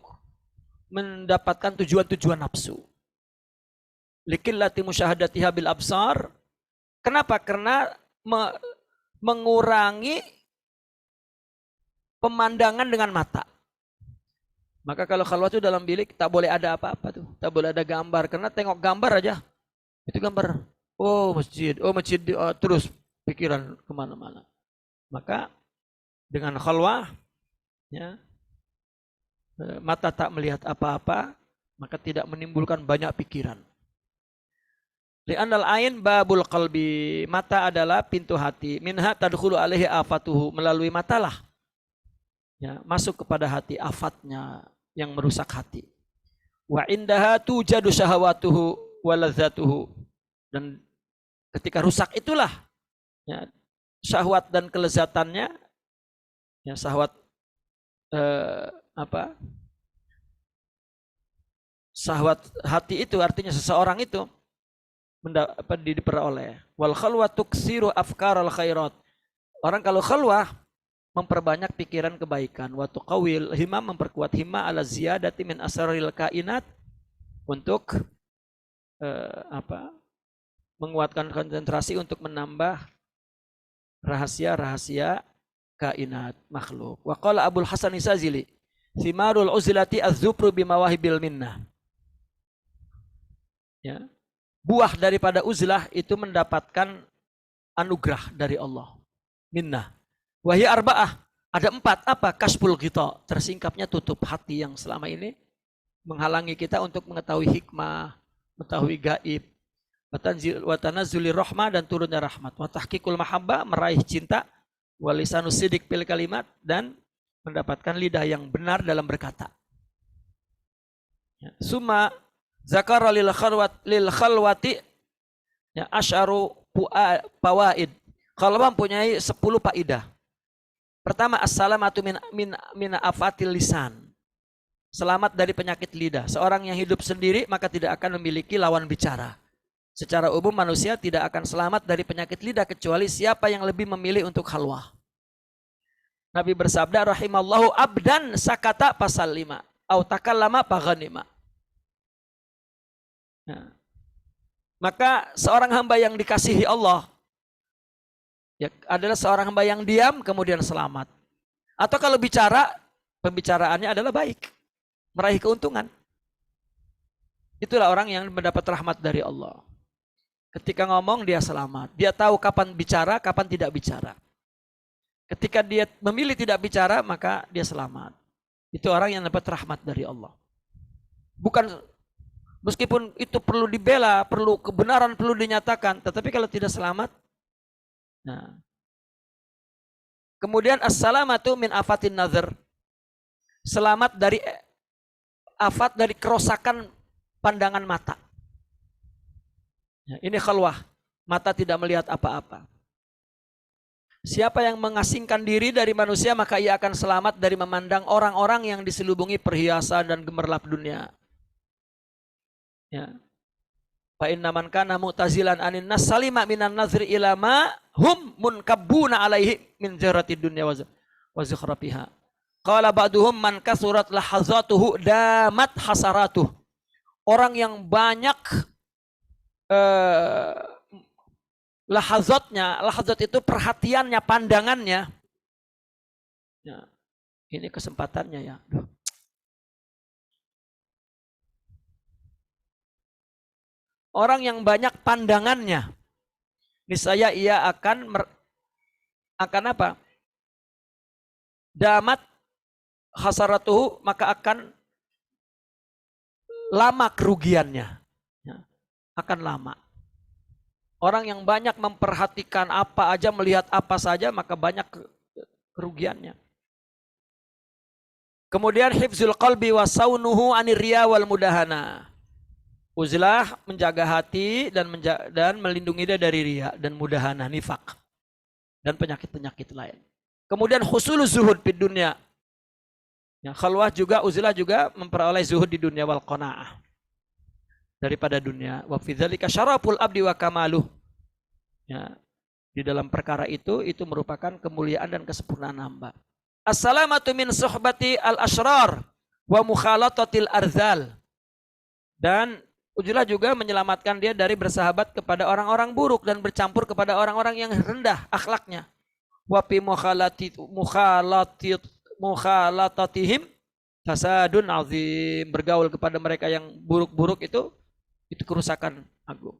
mendapatkan tujuan-tujuan nafsu. Likillati musyahadatiha bil absar. Kenapa? Karena mengurangi pemandangan dengan mata. Maka kalau khalwat itu dalam bilik tak boleh ada apa-apa tuh, tak boleh ada gambar, karena tengok gambar aja itu gambar. Oh masjid, terus pikiran kemana-mana. Maka dengan khalwah, ya, mata tak melihat apa-apa maka tidak menimbulkan banyak pikiran. Li'annal ain babul qalbi, mata adalah pintu hati. Minha tadkhulu alaihi afatuhu, melalui matalah ya, masuk kepada hati afatnya yang merusak hati. Wa indaha tujadu syahawatuhu wa ladzatuhu, dan ketika rusak itulah ya, syahwat dan kelezatannya, ya syahwat syahwat hati itu artinya seseorang itu diperoleh. Wal khalwa tuksiru afkaral khairat. Orang kalau khalwah memperbanyak pikiran kebaikan. Wa tuqawil himam, memperkuat himma ala ziyadati min asraril kainat, untuk menguatkan konsentrasi untuk menambah rahasia-rahasia kainat makhluk. Wa qala Abul Hasan Isazili, thimarul uzlati az-zufru bimawahibil minnah. Ya. Buah daripada uzlah itu mendapatkan anugerah dari Allah. Minnah. Wahya arba'ah. Ada 4. Apa? Kasbul ghita. Tersingkapnya tutup hati yang selama ini menghalangi kita untuk mengetahui hikmah, mengetahui gaib. Wa tanazzuli rahmah, dan turunnya rahmat. Wa tahqiqul mahabbah, meraih cinta. Wa lisanus sidik bil kalimat, dan mendapatkan lidah yang benar dalam berkata. Ya. Summa zakara lil khalwati ya asyaru fawaid. Khalwah mempunyai 10 faidah. Pertama, as-salamatu min afatil lisan. Selamat dari penyakit lidah. Seorang yang hidup sendiri maka tidak akan memiliki lawan bicara. Secara umum manusia tidak akan selamat dari penyakit lidah kecuali siapa yang lebih memilih untuk khalwah. Nabi bersabda, rahimallahu abdan sakata pasal 5 au takallama faghanima. Nah, maka seorang hamba yang dikasihi Allah ya, adalah seorang hamba yang diam kemudian selamat. Atau kalau bicara, pembicaraannya adalah baik, meraih keuntungan. Itulah orang yang mendapat rahmat dari Allah. Ketika ngomong dia selamat. Dia tahu kapan bicara, kapan tidak bicara. Ketika dia memilih tidak bicara, maka dia selamat. Itu orang yang dapat rahmat dari Allah. Bukan, meskipun itu perlu dibela, perlu kebenaran, perlu dinyatakan, tetapi kalau tidak selamat, nah. Kemudian as-salamatu min afatin nazar. Selamat dari afat, dari kerusakan pandangan mata. Ya, ini khalwah, mata tidak melihat apa-apa. Siapa yang mengasingkan diri dari manusia, maka ia akan selamat dari memandang orang-orang yang diselubungi perhiasan dan gemerlap dunia. Ya. Fa inna man kana mu'tazilan anin nas salima minan nazri ila ma hum munkabbuna alaihi min jarati dunya wa zukhrafiha. Qala ba'duhum man kasurat lahazatuhu damat hasaratuh. Orang yang banyak lahazat itu perhatiannya, pandangannya. Ya, ini kesempatannya ya. Orang yang banyak pandangannya, niscaya ia akan apa? Damat hasaratuhu, maka akan lama kerugiannya. Ya, akan lama. Orang yang banyak memperhatikan apa aja, melihat apa saja, maka banyak kerugiannya. Kemudian hifzul qalbi wa saunuhu anir riya wal mudahana. Uzlah menjaga hati dan melindungi dia dari riya dan mudahana, nifak, dan penyakit-penyakit lain. Kemudian husul zuhud di dunia. Ya, khalwah juga, uzlah juga memperoleh zuhud di dunia wal qanaah, daripada dunia. Wa fi dzalika syaraful abdi wa kamaluh. Ya, di dalam perkara itu merupakan kemuliaan dan kesempurnaan hamba. Assalamatu min suhbati al-asyrar wa mukhalatatil arzal. Dan uzlah juga menyelamatkan dia dari bersahabat kepada orang-orang buruk dan bercampur kepada orang-orang yang rendah akhlaknya. Wa fi mukhalatatihim fasadun azim. Bergaul kepada mereka yang buruk-buruk itu kerusakan agung.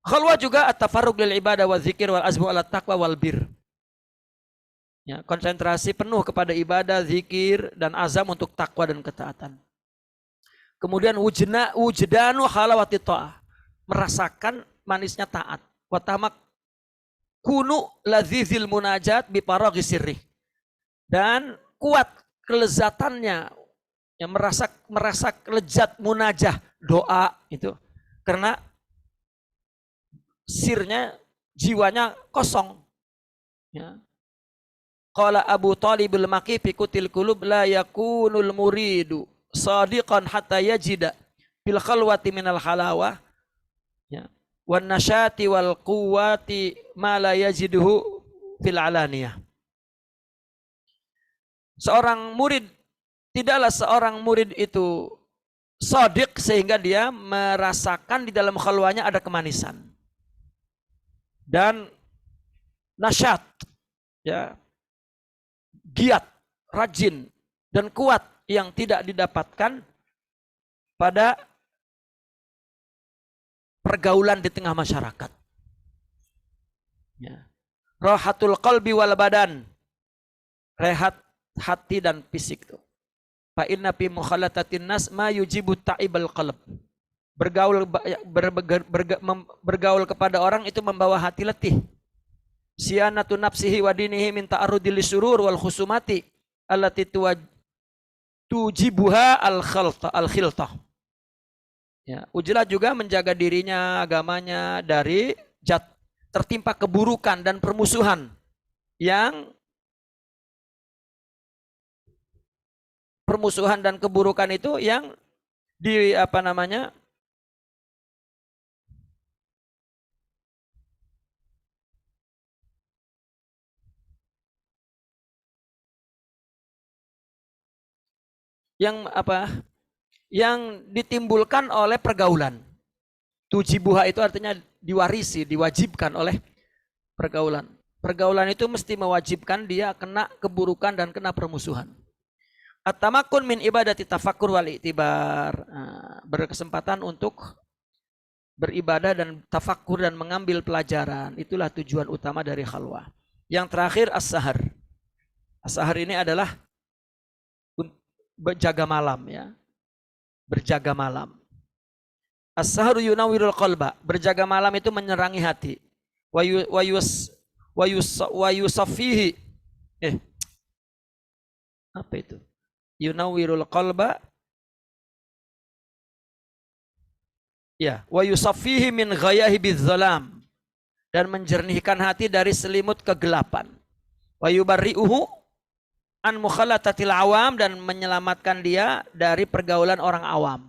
Khalwah juga at-tafarruq lil ibadah wa dzikir wal azmu ala taqwa wal bir. Ya, konsentrasi penuh kepada ibadah, zikir, dan azam untuk takwa dan ketaatan. Kemudian wujdanu halawati ta'ah, merasakan manisnya taat. Wa tamak kunu ladzizil munajat bi paraghi sirri. Dan kuat kelezatannya, yang merasa lezat munajah, doa itu, karena sirnya, jiwanya kosong. Ya. Qala Abu Talib al-Maki fi kutil qulub la yakunul muridu sadiqan hatta yajida bil khalwati minal halawah, ya, wan nasyati wal quwwati ma la yajiduhu fil alaniyah. Tidaklah seorang murid itu shadiq sehingga dia merasakan di dalam khalwanya ada kemanisan dan nasyat, ya, giat, rajin dan kuat yang tidak didapatkan pada pergaulan di tengah masyarakat. Ya. Rahatul qalbi wal badan, rehat hati dan fisik tuh. Fa inna fi mukhalatatin nas ma yujibu ta'ibal qalb. Bergaul kepada orang itu membawa hati letih. Sianatu nafsihi wa dinihi min ta'arrudil lisurur wal khusumati allati tujibuha al khiltah. Ya, ujlah juga menjaga dirinya, agamanya dari tertimpa keburukan dan permusuhan yang keburukan itu yang yang ditimbulkan oleh pergaulan. Tujibuha itu artinya diwarisi, diwajibkan oleh pergaulan. Pergaulan itu mesti mewajibkan dia kena keburukan dan kena permusuhan. At-tamakun min ibadati tafakkur wal i'tibar. Berkesempatan untuk beribadah dan tafakkur dan mengambil pelajaran. Itulah tujuan utama dari khalwah. Yang terakhir as-sahar. As-sahar ini adalah berjaga malam, ya. Berjaga malam. As-sahru yunawwirul qalba. Berjaga malam itu menerangi hati. Wa yusaffihi. Apa itu? Yunawwirul qalba, ya, wa yusaffihi min ghayahi bizzalam, dan menjernihkan hati dari selimut kegelapan. Wa yubarri'uhu an mukhalatatil awam, dan menyelamatkan dia dari pergaulan orang awam.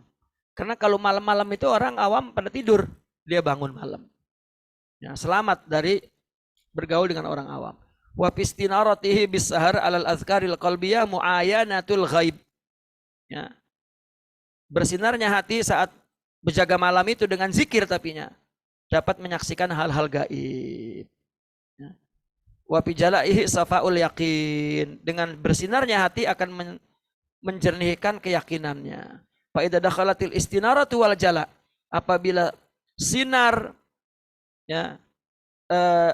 Karena kalau malam-malam itu orang awam pada tidur, dia bangun malam. Ya, selamat dari bergaul dengan orang awam. Wa pistinaratihi bisahar alal azkaril qalbiyah muayanatul ghaib. Ya. Bersinarnya hati saat berjaga malam itu dengan zikir tapinya dapat menyaksikan hal-hal gaib. Ya. Wa pijalaihi safaul yakin, dengan bersinarnya hati akan menjernihkan keyakinannya. Fa idza dakhalatil istinaratu wal jala, apabila sinar, ya,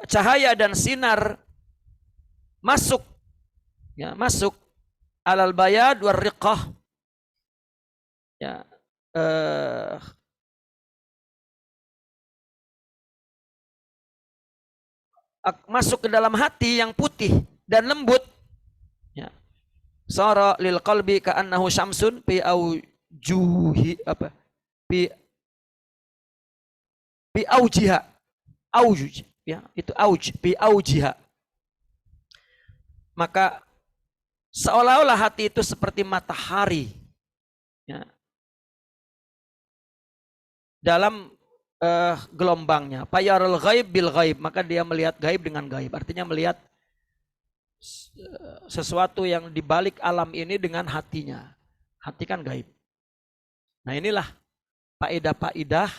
cahaya dan sinar masuk, ya, masuk alal bayad war riqah, ya, masuk ke dalam hati yang putih dan lembut, ya. Sara lil qalbi ka'annahu syamsun fi aujuhi fi aujiha, aujuj, ya, itu auj, fi aujiha. Maka seolah-olah hati itu seperti matahari, ya, dalam gelombangnya. Fayarul ghaib bil ghaib, maka dia melihat gaib dengan gaib. Artinya melihat sesuatu yang dibalik alam ini dengan hatinya. Hati kan gaib. Nah, inilah faedah-faedah,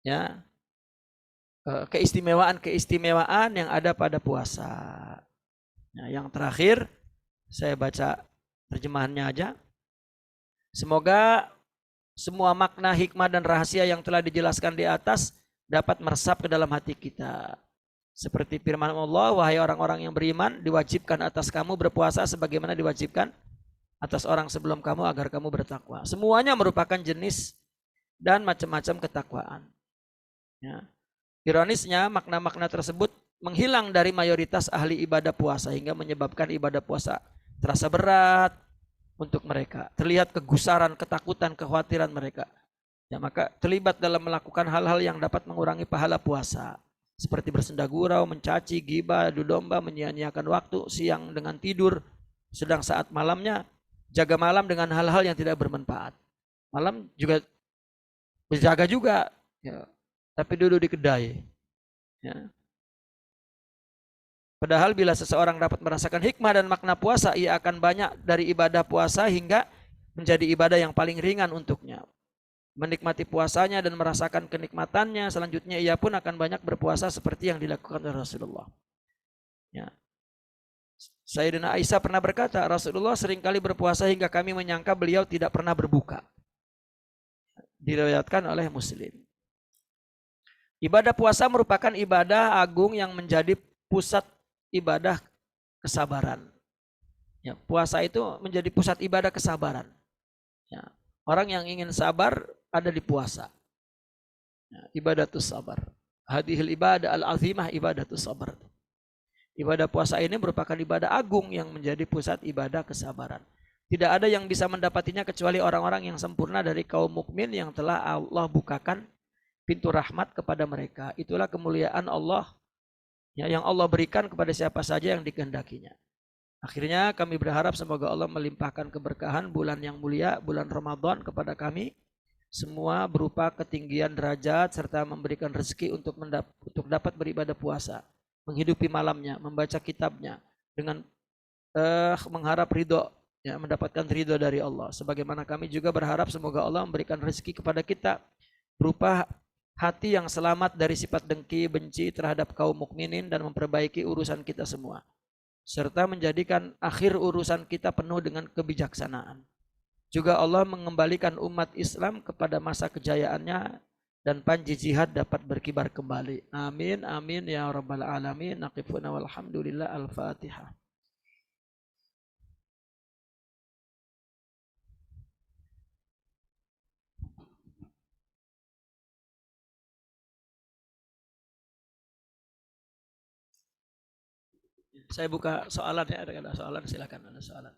ya, keistimewaan yang ada pada puasa. Nah, yang terakhir saya baca terjemahannya aja. Semoga semua makna, hikmah dan rahasia yang telah dijelaskan di atas dapat meresap ke dalam hati kita. Seperti firman Allah, wahai orang-orang yang beriman, diwajibkan atas kamu berpuasa sebagaimana diwajibkan atas orang sebelum kamu agar kamu bertakwa. Semuanya merupakan jenis dan macam-macam ketakwaan. Ya. Ironisnya makna-makna tersebut menghilang dari mayoritas ahli ibadah puasa hingga menyebabkan ibadah puasa terasa berat untuk mereka. Terlihat kegusaran, ketakutan, kekhawatiran mereka. Ya, maka terlibat dalam melakukan hal-hal yang dapat mengurangi pahala puasa. Seperti bersenda gurau, mencaci, ghibah, adu domba, menyia-nyiakan waktu siang dengan tidur. Sedang saat malamnya, jaga malam dengan hal-hal yang tidak bermanfaat. Malam juga berjaga juga, ya, tapi duduk di kedai. Ya. Padahal bila seseorang dapat merasakan hikmah dan makna puasa, ia akan banyak dari ibadah puasa hingga menjadi ibadah yang paling ringan untuknya. Menikmati puasanya dan merasakan kenikmatannya, selanjutnya ia pun akan banyak berpuasa seperti yang dilakukan oleh Rasulullah. Ya. Sayyidina Aisyah pernah berkata, Rasulullah seringkali berpuasa hingga kami menyangka beliau tidak pernah berbuka. Diriwayatkan oleh Muslim. Ibadah puasa merupakan ibadah agung yang menjadi pusat ibadah kesabaran. Ya, puasa itu menjadi pusat ibadah kesabaran. Ya, orang yang ingin sabar ada di puasa. Ya, ibadatus sabar. Hadihil ibadah al-azimah ibadatus sabar. Ibadah puasa ini merupakan ibadah agung yang menjadi pusat ibadah kesabaran. Tidak ada yang bisa mendapatinya kecuali orang-orang yang sempurna dari kaum mukmin yang telah Allah bukakan pintu rahmat kepada mereka. Itulah kemuliaan Allah ya, yang Allah berikan kepada siapa saja yang dikehendakinya. Akhirnya kami berharap semoga Allah melimpahkan keberkahan bulan yang mulia, bulan Ramadan kepada kami. Semua berupa ketinggian derajat serta memberikan rezeki untuk dapat beribadah puasa. Menghidupi malamnya, membaca kitabnya dengan mengharap ridho, ya, mendapatkan ridho dari Allah. Sebagaimana kami juga berharap semoga Allah memberikan rezeki kepada kita berupa hati yang selamat dari sifat dengki, benci terhadap kaum mukminin dan memperbaiki urusan kita semua. Serta menjadikan akhir urusan kita penuh dengan kebijaksanaan. Juga Allah mengembalikan umat Islam kepada masa kejayaannya dan panji jihad dapat berkibar kembali. Amin, amin ya rabbal alamin. Naqifuna walhamdulillah. Al-Fatihah. Saya buka soalan ya, ada soalan silakan, ada soalan.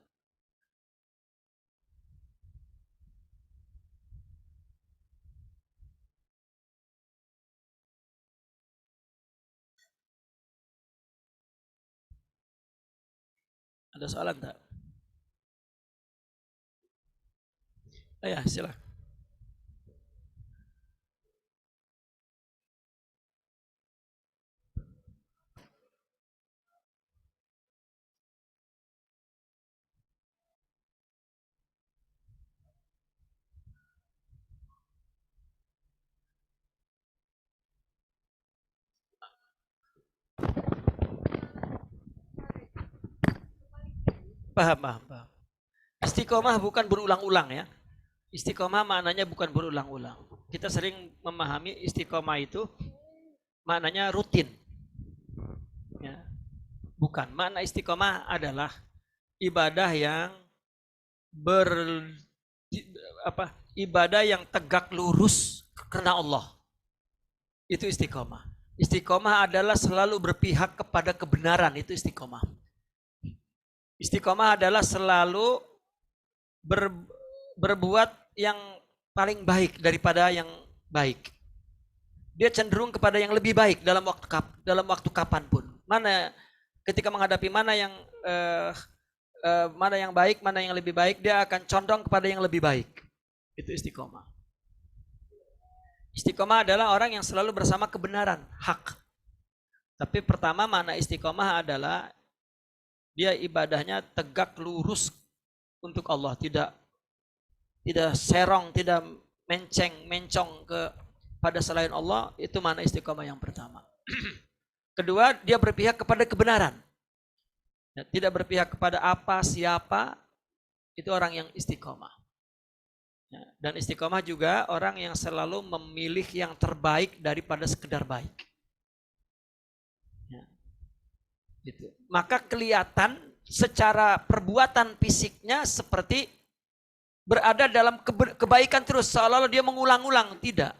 Ada soalan tak? Oh ya, silakan. Paham, paham, paham. Istiqomah bukan berulang-ulang ya. Istiqomah maknanya bukan berulang-ulang. Kita sering memahami istiqomah itu maknanya rutin. Ya. Bukan. Makna istiqomah adalah ibadah yang ibadah yang tegak lurus karena Allah. Itu istiqomah. Istiqomah adalah selalu berpihak kepada kebenaran, itu istiqomah. Istiqomah adalah selalu berbuat yang paling baik daripada yang baik. Dia cenderung kepada yang lebih baik dalam waktu kapanpun. Mana ketika menghadapi mana yang baik, mana yang lebih baik, dia akan condong kepada yang lebih baik. Itu istiqomah. Istiqomah adalah orang yang selalu bersama kebenaran, hak. Tapi pertama makna istiqomah adalah dia ibadahnya tegak lurus untuk Allah, tidak serong, tidak mencong pada selain Allah. Itu makna istiqomah yang pertama. Kedua, dia berpihak kepada kebenaran. Tidak berpihak kepada apa, siapa, itu orang yang istiqomah. Dan istiqomah juga orang yang selalu memilih yang terbaik daripada sekedar baik. Gitu. Maka kelihatan secara perbuatan fisiknya seperti berada dalam kebaikan terus, seolah-olah dia mengulang-ulang. Tidak.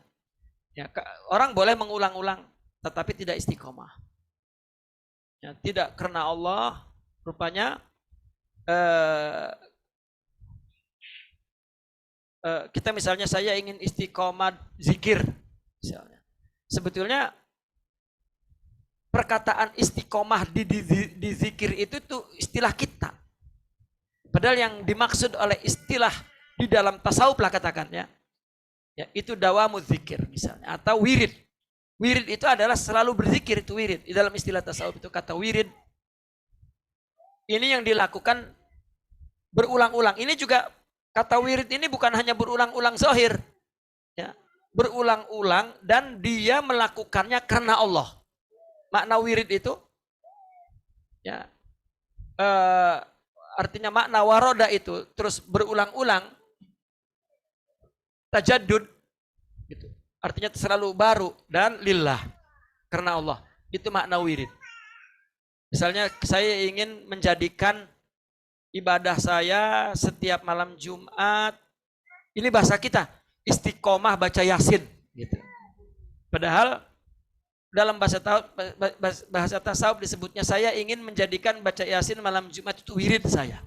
Ya, orang boleh mengulang-ulang, tetapi tidak istiqomah. Ya, tidak karena Allah, rupanya kita misalnya saya ingin istiqomah zikir, misalnya. Sebetulnya perkataan istiqomah di zikir itu tuh istilah kita. Padahal yang dimaksud oleh istilah di dalam tasawuf lah katakan ya. Ya, itu dawamu zikir misalnya atau wirid. Wirid itu adalah selalu berzikir, itu wirid. Di dalam istilah tasawuf itu kata wirid. Ini yang dilakukan berulang-ulang. Ini juga kata wirid ini bukan hanya berulang-ulang zahir. Ya, berulang-ulang dan dia melakukannya karena Allah. Makna wirid itu ya artinya makna waroda itu terus berulang-ulang, tajaddud gitu. Artinya selalu baru dan lillah, karena Allah. Itu makna wirid. Misalnya saya ingin menjadikan ibadah saya setiap malam Jumat, ini bahasa kita, istiqomah baca Yasin gitu. Padahal dalam bahasa tasawuf disebutnya saya ingin menjadikan baca Yasin malam Jumat itu wirid saya.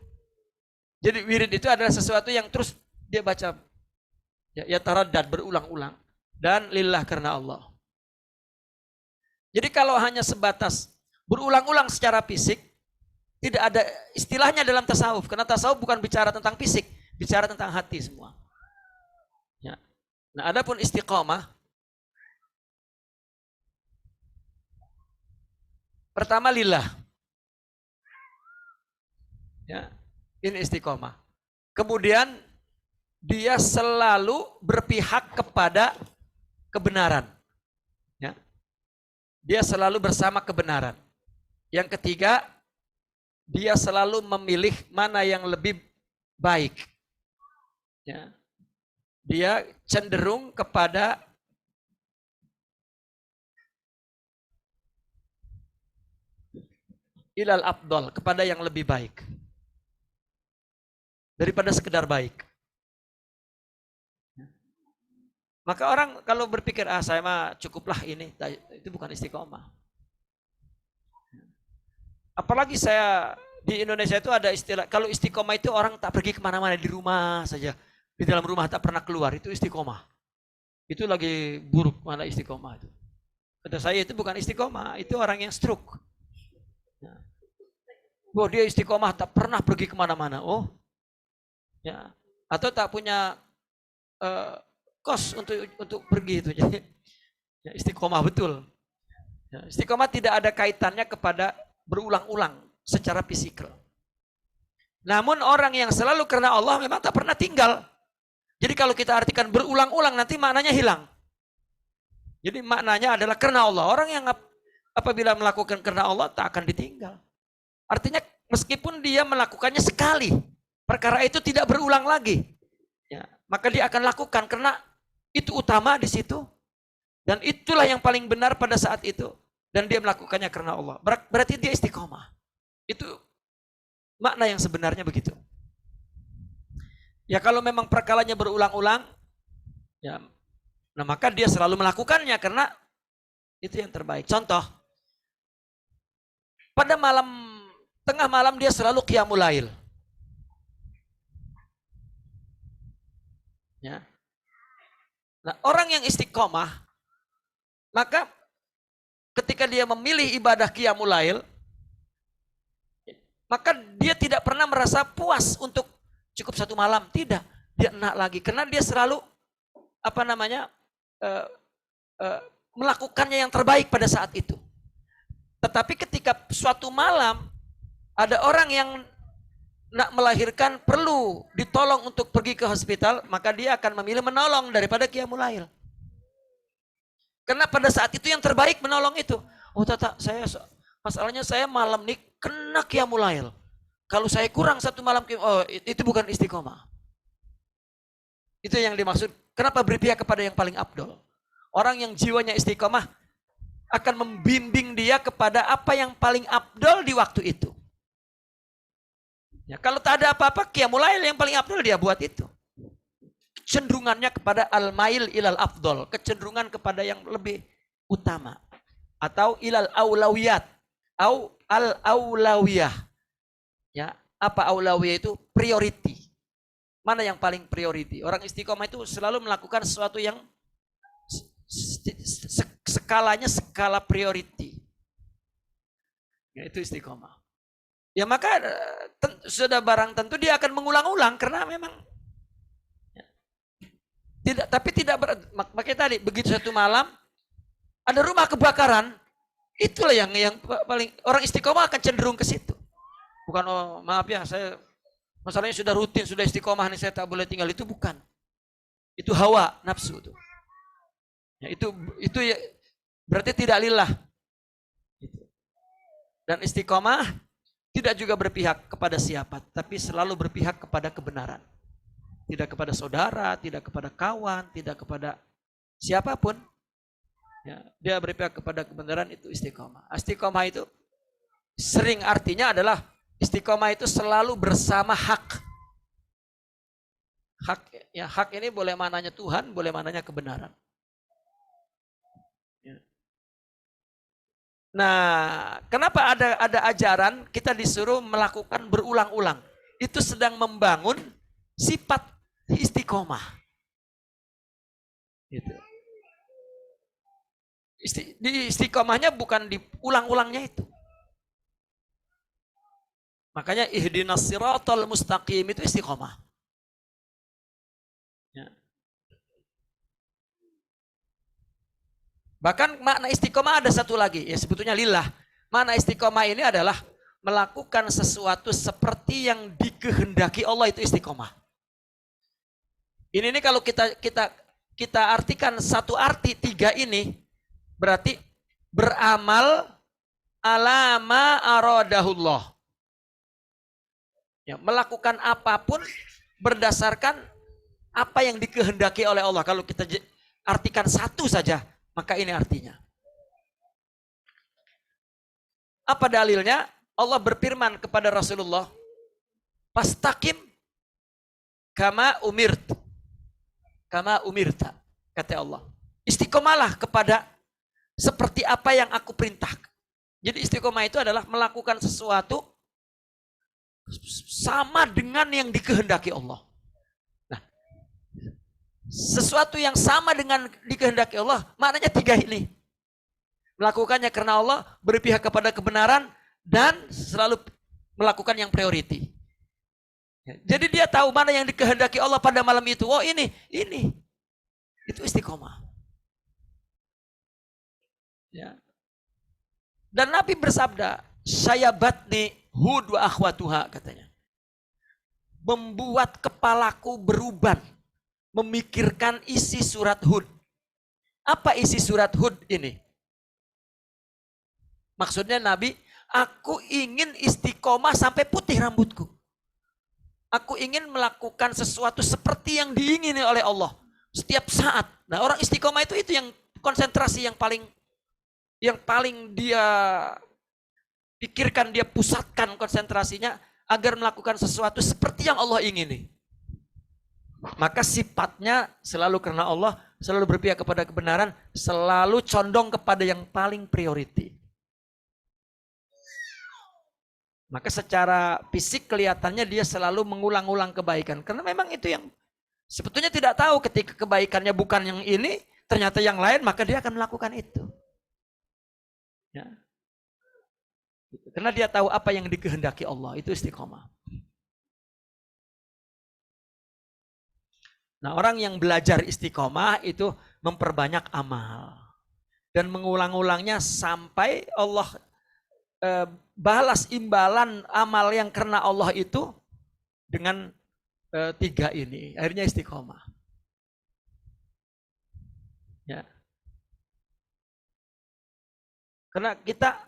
Jadi wirid itu adalah sesuatu yang terus dia baca ya taraddad berulang-ulang dan lillah karena Allah. Jadi kalau hanya sebatas berulang-ulang secara fisik, tidak ada istilahnya dalam tasawuf, karena tasawuf bukan bicara tentang fisik, bicara tentang hati semua. Ya. Nah, adapun istiqomah, pertama lillah. Ya, ini istiqomah. Kemudian dia selalu berpihak kepada kebenaran. Ya. Dia selalu bersama kebenaran. Yang ketiga, dia selalu memilih mana yang lebih baik. Ya. Dia cenderung kepada ilal afdal, kepada yang lebih baik daripada sekedar baik. Maka orang kalau berpikir saya mah cukuplah ini, itu bukan istiqomah. Apalagi saya di Indonesia itu ada istilah, kalau istiqomah itu orang tak pergi kemana-mana, di rumah saja, di dalam rumah tak pernah keluar, itu istiqomah. Itu lagi buruk mana istiqomah itu. Kata saya itu bukan istiqomah, itu orang yang stroke. Oh, dia istiqomah tak pernah pergi kemana-mana. Oh, ya. Atau tak punya kos untuk pergi itu. Jadi ya, istiqomah betul. Ya, istiqomah tidak ada kaitannya kepada berulang-ulang secara fisikal. Namun orang yang selalu karena Allah memang tak pernah tinggal. Jadi kalau kita artikan berulang-ulang nanti maknanya hilang. Jadi maknanya adalah karena Allah. Orang yang apabila melakukan karena Allah tak akan ditinggal. Artinya meskipun dia melakukannya sekali, perkara itu tidak berulang lagi. Ya, maka dia akan lakukan karena itu utama di situ. Dan itulah yang paling benar pada saat itu. Dan dia melakukannya karena Allah. Berarti dia istiqomah. Itu makna yang sebenarnya begitu. Ya kalau memang perkalanya berulang-ulang, ya, nah maka dia selalu melakukannya karena itu yang terbaik. Contoh, pada tengah malam dia selalu qiyamul lail. Ya. Nah, orang yang istiqomah, maka ketika dia memilih ibadah qiyamul lail, maka dia tidak pernah merasa puas untuk cukup satu malam, tidak. Dia enak lagi karena dia selalu melakukannya yang terbaik pada saat itu. Tetapi ketika suatu malam ada orang yang nak melahirkan perlu ditolong untuk pergi ke hospital, maka dia akan memilih menolong daripada qiyamul lail. Karena pada saat itu yang terbaik menolong itu. Oh tata, masalahnya saya malam ini kena qiyamul lail. Kalau saya kurang satu malam, oh itu bukan istiqomah. Itu yang dimaksud. Kenapa berpihak kepada yang paling afdol? Orang yang jiwanya istiqomah akan membimbing dia kepada apa yang paling afdol di waktu itu. Ya, kalau tak ada apa-apa, qiyamul lail yang paling afdal dia buat itu. Cenderungannya kepada al-mail ilal afdol, kecenderungan kepada yang lebih utama. Atau ilal aulawiyat, au al-aulawiyah. Ya, apa aulawiyah itu? Priority. Mana yang paling priority? Orang istiqomah itu selalu melakukan sesuatu yang skalanya skala priority. Ya, itu istiqomah. Ya maka sudah barang tentu dia akan mengulang-ulang karena memang ya, tidak makanya tadi begitu satu malam ada rumah kebakaran, itulah yang paling orang istiqomah akan cenderung ke situ. Bukan oh maaf ya saya masalahnya sudah rutin, sudah istiqomah nih saya tak boleh tinggal, itu bukan. Itu hawa nafsu tuh. Ya, itu ya, berarti tidak lillah. Dan istiqomah tidak juga berpihak kepada siapa, tapi selalu berpihak kepada kebenaran. Tidak kepada saudara, tidak kepada kawan, tidak kepada siapapun. Ya, dia berpihak kepada kebenaran, itu istiqomah. Istiqomah itu sering artinya adalah istiqomah itu selalu bersama hak. Hak ini boleh mananya Tuhan, boleh mananya kebenaran. Nah, kenapa ada ajaran kita disuruh melakukan berulang-ulang? Itu sedang membangun sifat istiqomah. Gitu. Di istiqomahnya bukan diulang-ulangnya itu. Makanya ihdinas siratal mustaqim itu istiqomah. Ya. Bahkan makna istiqomah ada satu lagi, ya sebetulnya lillah. Makna istiqomah ini adalah melakukan sesuatu seperti yang dikehendaki Allah, itu istiqomah. Ini kalau kita artikan satu arti tiga ini, berarti beramal ala ma aradahullah. Ya, melakukan apapun berdasarkan apa yang dikehendaki oleh Allah. Kalau kita artikan satu saja, maka ini artinya. Apa dalilnya? Allah berfirman kepada Rasulullah, "Fastaqim kama umirt." Kama umirta, kata Allah. Istiqomalah kepada seperti apa yang aku perintahkan. Jadi istiqomah itu adalah melakukan sesuatu sama dengan yang dikehendaki Allah. Nah, sesuatu yang sama dengan dikehendaki Allah, maknanya tiga ini. Melakukannya karena Allah, berpihak kepada kebenaran, dan selalu melakukan yang priority. Jadi dia tahu mana yang dikehendaki Allah pada malam itu. Oh ini. Itu istiqomah. Ya. Dan Nabi bersabda, "Saya batni Hud wa akhwatuha," katanya. Membuat kepalaku beruban memikirkan isi surat Hud. Apa isi surat Hud ini? Maksudnya Nabi, aku ingin istiqomah sampai putih rambutku. Aku ingin melakukan sesuatu seperti yang diingini oleh Allah setiap saat. Nah, orang istiqomah itu yang konsentrasi yang paling dia pikirkan, dia pusatkan konsentrasinya agar melakukan sesuatu seperti yang Allah ingini. Maka sifatnya selalu karena Allah, selalu berpihak kepada kebenaran, selalu condong kepada yang paling priority. Maka secara fisik kelihatannya dia selalu mengulang-ulang kebaikan. Karena memang itu yang sebetulnya tidak tahu, ketika kebaikannya bukan yang ini, ternyata yang lain, maka dia akan melakukan itu. Ya. Karena dia tahu apa yang dikehendaki Allah, itu istiqomah. Nah, orang yang belajar istiqomah itu memperbanyak amal. Dan mengulang-ulangnya sampai Allah balas imbalan amal yang karena Allah itu dengan tiga ini. Akhirnya istiqomah. Ya. Karena kita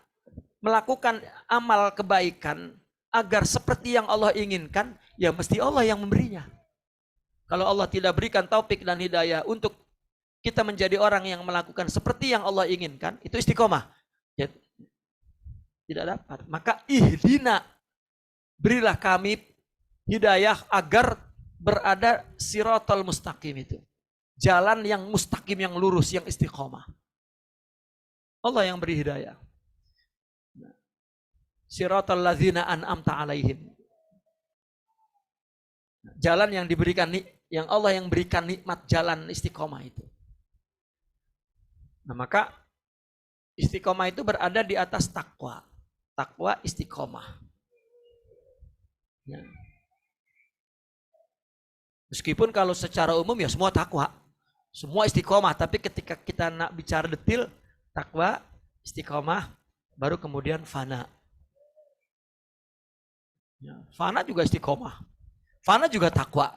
melakukan amal kebaikan agar seperti yang Allah inginkan, ya mesti Allah yang memberinya. Kalau Allah tidak berikan taufik dan hidayah untuk kita menjadi orang yang melakukan seperti yang Allah inginkan, itu istiqomah. Ya, tidak dapat. Maka ihdina, berilah kami hidayah agar berada siratal mustaqim itu. Jalan yang mustaqim, yang lurus, yang istiqomah. Allah yang beri hidayah. Siratal ladzina an'amta alaihim. Jalan yang diberikan, yang Allah yang berikan nikmat jalan istiqomah itu. Nah, maka istiqomah itu berada di atas takwa. Takwa istiqomah. Ya. Meskipun kalau secara umum ya semua takwa, semua istiqomah. Tapi ketika kita nak bicara detail, takwa, istiqomah, baru kemudian fana. Ya, fana juga istiqomah. Fana juga takwa.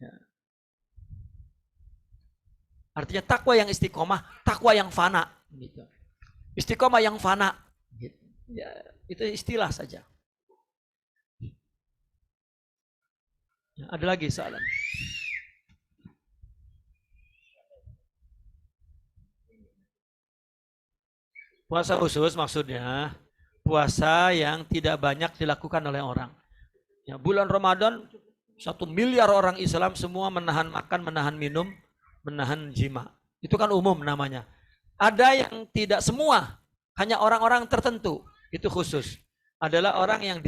Ya. Artinya takwa yang istiqomah, takwa yang fana. Gitu. Istiqomah yang fana. Gitu. Ya, itu istilah saja. Ya, ada lagi soalan? Puasa khusus maksudnya puasa yang tidak banyak dilakukan oleh orang. Ya, bulan Ramadan 1 miliar orang Islam semua menahan makan, menahan minum, menahan jima. Itu kan umum namanya. Ada yang tidak semua, hanya orang-orang tertentu. Itu khusus. Adalah orang yang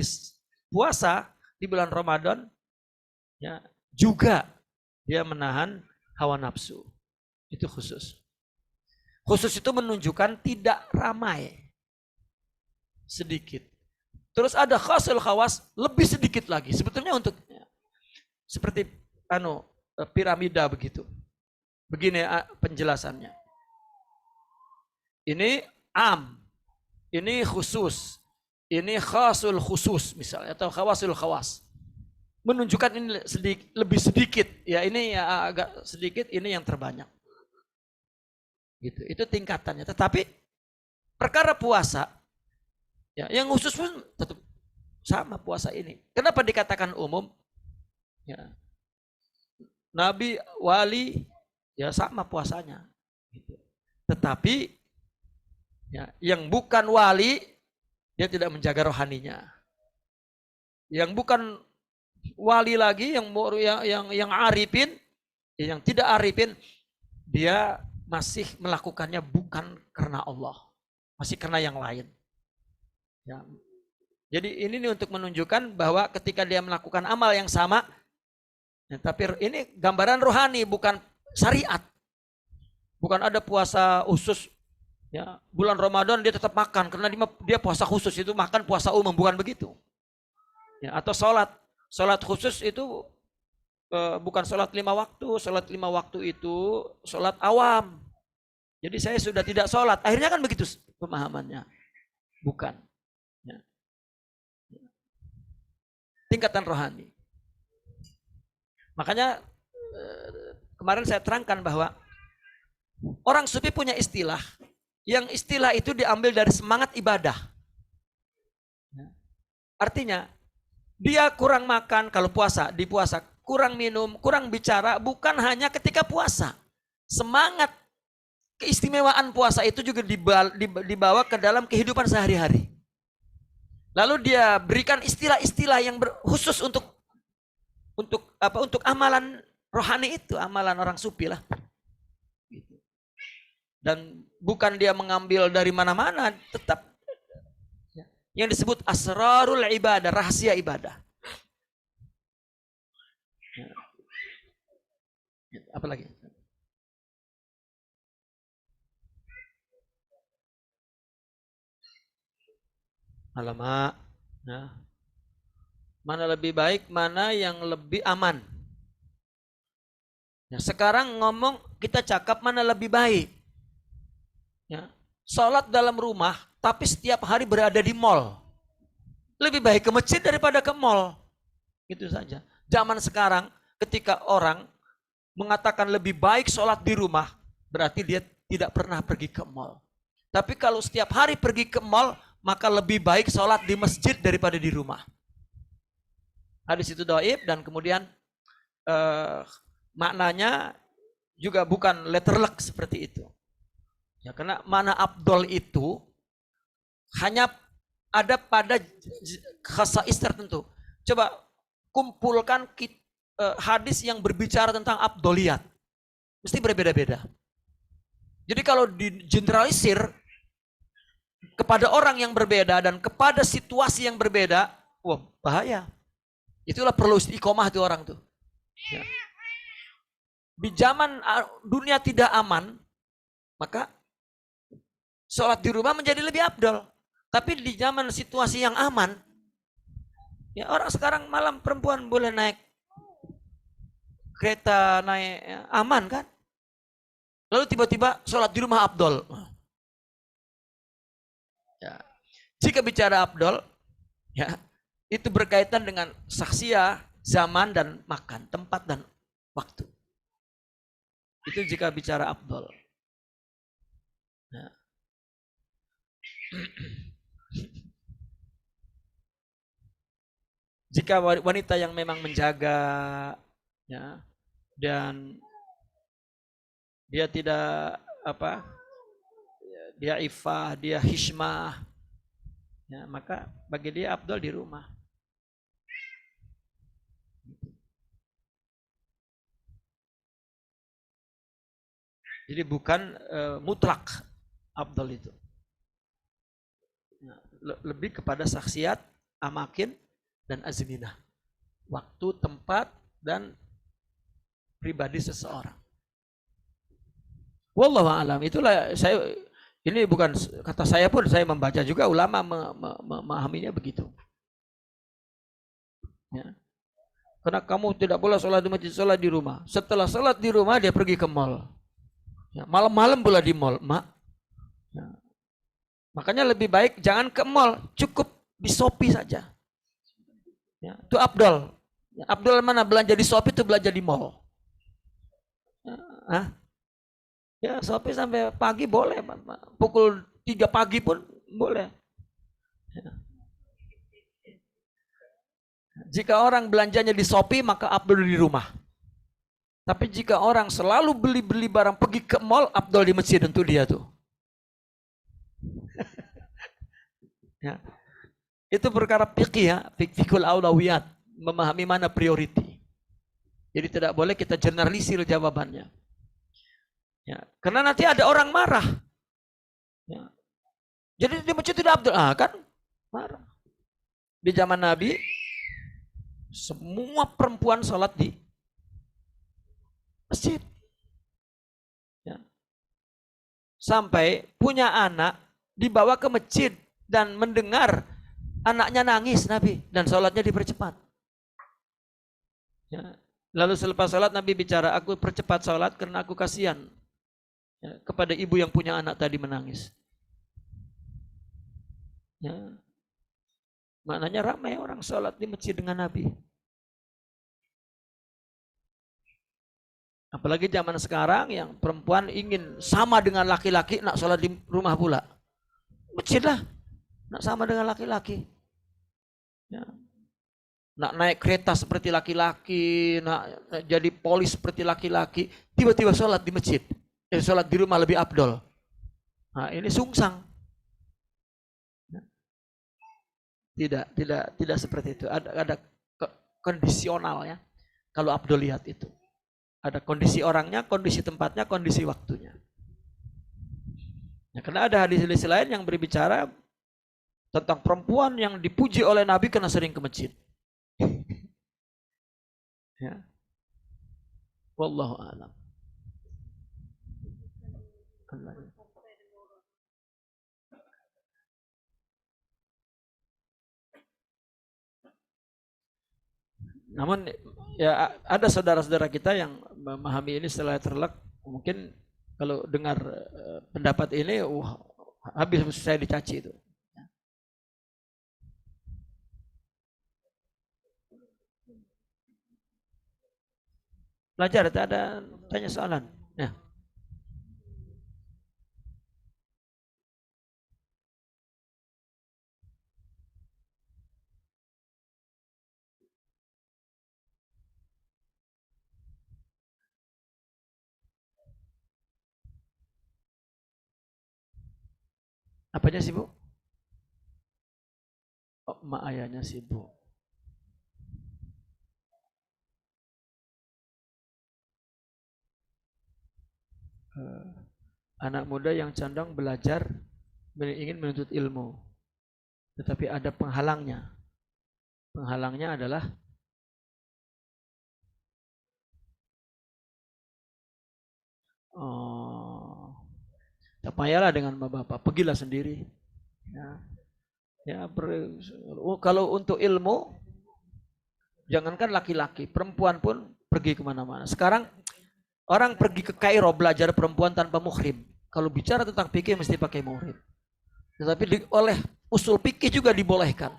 puasa di bulan Ramadan, ya, juga dia menahan hawa nafsu. Itu khusus. Khusus itu menunjukkan tidak ramai. Sedikit. Terus ada khasul khawas, lebih sedikit lagi. Sebetulnya untuk seperti piramida begitu. Begini penjelasannya. Ini am, ini khusus, ini khasul khusus misalnya atau khawasul khawas. Menunjukkan ini lebih sedikit, ya ini ya agak sedikit, ini yang terbanyak. Gitu. Itu tingkatannya. Tetapi perkara puasa, ya, yang khusus pun tetap sama puasa ini. Kenapa dikatakan umum? Ya. Nabi, wali, ya sama puasanya. Gitu. Tetapi ya, yang bukan wali, dia tidak menjaga rohaninya. Yang bukan wali lagi, yang arifin, yang tidak arifin, dia masih melakukannya bukan karena Allah, masih karena yang lain. Ya. Jadi ini untuk menunjukkan bahwa ketika dia melakukan amal yang sama, ya, tapi ini gambaran rohani bukan syariat. Bukan ada puasa khusus, ya, bulan Ramadan dia tetap makan karena dia puasa khusus, itu makan puasa umum, bukan begitu. Ya, atau sholat khusus itu bukan sholat 5 waktu, sholat 5 waktu itu sholat awam. Jadi saya sudah tidak sholat, akhirnya kan begitu pemahamannya. Bukan. Ya. Tingkatan rohani. Makanya kemarin saya terangkan bahwa orang sufi punya istilah, yang istilah itu diambil dari semangat ibadah. Artinya, dia kurang makan kalau puasa, di puasa, kurang minum, kurang bicara, bukan hanya ketika puasa. Semangat keistimewaan puasa itu juga dibawa ke dalam kehidupan sehari-hari. Lalu dia berikan istilah-istilah yang khusus untuk amalan rohani itu, amalan orang sufi lah. Dan bukan dia mengambil dari mana-mana, tetap yang disebut asrarul ibadah, rahasia ibadah. Apa lagi? Alamak. Nah, mana lebih baik, mana yang lebih aman. Nah, sekarang ngomong kita cakap mana lebih baik. Ya, sholat dalam rumah, tapi setiap hari berada di mall. Lebih baik ke masjid daripada ke mall. Gitu saja. Zaman sekarang ketika orang mengatakan lebih baik sholat di rumah, berarti dia tidak pernah pergi ke mall. Tapi kalau setiap hari pergi ke mall, maka lebih baik sholat di masjid daripada di rumah. Hadis itu dhaif dan kemudian maknanya juga bukan letterlek seperti itu. Ya, karena mana afdol itu hanya ada pada khasais tertentu. Coba kumpulkan hadis yang berbicara tentang abdoliyat. Mesti berbeda-beda. Jadi kalau digeneralisir kepada orang yang berbeda dan kepada situasi yang berbeda, wah bahaya. Itulah perlu istiqomah tuh orang tuh. Ya. Di zaman dunia tidak aman, maka sholat di rumah menjadi lebih abdol. Tapi di zaman situasi yang aman, ya orang sekarang malam perempuan boleh naik kereta, naik ya, aman kan? Lalu tiba-tiba sholat di rumah abdol. Ya. Jika bicara abdol, ya itu berkaitan dengan saksiyah, zaman dan makan, tempat dan waktu. Itu jika bicara abdol. Ya. Jika wanita yang memang menjaga, ya, dan dia tidak apa, dia ifah, dia hishmah, ya, maka bagi dia abdol di rumah. Jadi bukan mutlak abdol itu. Ya, lebih kepada saksiat, amakin, dan azminah. Waktu, tempat, dan pribadi seseorang. Wallahu a'lam. Itulah saya, ini bukan kata saya pun, saya membaca juga ulama memahaminya begitu. Ya. Karena kamu tidak boleh sholat di masjid, sholat di rumah. Setelah sholat di rumah dia pergi ke mall. Ya, malam-malam pula di mall, mak. Ya. Makanya lebih baik jangan ke mall, cukup di Shopee saja. Ya, itu abdol. Ya, abdol mana belanja di Shopee itu belanja di mall. Ya, ya Shopee sampai pagi boleh, pukul 3 pagi pun boleh. Ya. Jika orang belanjanya di Shopee maka abdol di rumah. Tapi jika orang selalu beli-beli barang pergi ke mall, abdol di masjid untuk dia tuh. Ya. Itu perkara fikih ya, fikul aulawiyat, memahami mana priority. Jadi tidak boleh kita generalisir jawabannya. Ya, karena nanti ada orang marah. Ya. Jadi di masjid tidak abdul, kan marah. Di zaman Nabi, semua perempuan sholat di masjid. Ya. Sampai punya anak dibawa ke masjid dan mendengar anaknya nangis Nabi dan sholatnya dipercepat. Ya. Lalu selepas sholat Nabi bicara, aku percepat sholat karena aku kasihan ya, kepada ibu yang punya anak tadi menangis. Ya. Maknanya ramai orang sholat di masjid dengan Nabi. Apalagi zaman sekarang yang perempuan ingin sama dengan laki-laki, nak sholat di rumah pula. Masjid lah, nak sama dengan laki-laki. Ya. Nak naik kereta seperti laki-laki, nak jadi polis seperti laki-laki, tiba-tiba sholat di masjid. Sholat di rumah lebih abdol. Nah, ini sungsang. Tidak seperti itu. Ada kondisional ya. Kalau abdol lihat itu. Ada kondisi orangnya, kondisi tempatnya, kondisi waktunya. Ya, karena ada hadis-hadis lain yang berbicara tentang perempuan yang dipuji oleh Nabi karena sering ke masjid. Ya. Wallahu a'lam. Namun ya ada saudara-saudara kita yang memahami ini setelah terlek, mungkin kalau dengar pendapat ini, habis saya dicaci itu. Pelajar, ada tanya soalan. Ya. Apanya sih Bu? Oh, mak ayahnya sibuk. Anak muda yang condong belajar, ingin menuntut ilmu, tetapi ada penghalangnya. Penghalangnya adalah tak payahlah dengan bapak, pergilah sendiri. Kalau untuk ilmu, jangankan laki-laki, perempuan pun pergi kemana-mana. Sekarang orang pergi ke Kairo belajar perempuan tanpa muhrim. Kalau bicara tentang fikih mesti pakai muhrim. Tetapi oleh usul fikih juga dibolehkan.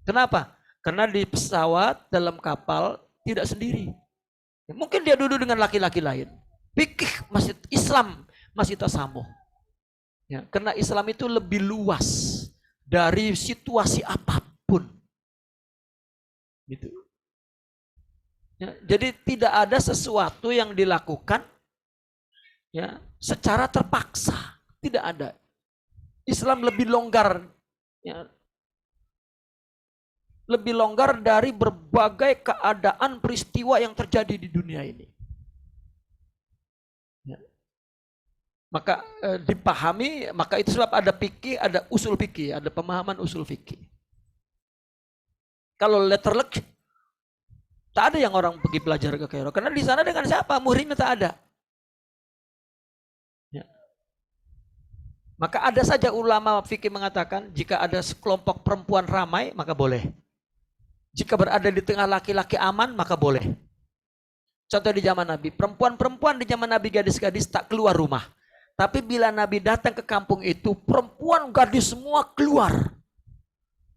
Kenapa? Karena di pesawat, dalam kapal tidak sendiri. Mungkin dia duduk dengan laki-laki lain. Fikih masih Islam masih tasamuh. Ya, karena Islam itu lebih luas dari situasi apapun. Gitu. Ya, jadi tidak ada sesuatu yang dilakukan ya secara terpaksa, tidak ada. Islam lebih longgar, ya, lebih longgar dari berbagai keadaan peristiwa yang terjadi di dunia ini. Ya. Maka dipahami, maka itu sebab ada fikih, ada usul fikih, ada pemahaman usul fikih. Kalau letterlek, tak ada yang orang pergi belajar ke Kairo, karena di sana dengan siapa? Muhrimnya tak ada. Ya. Maka ada saja ulama fikih mengatakan jika ada sekelompok perempuan ramai maka boleh. Jika berada di tengah laki-laki aman maka boleh. Contoh di zaman Nabi, perempuan-perempuan di zaman Nabi, gadis-gadis tak keluar rumah. Tapi bila Nabi datang ke kampung itu, perempuan gadis semua keluar.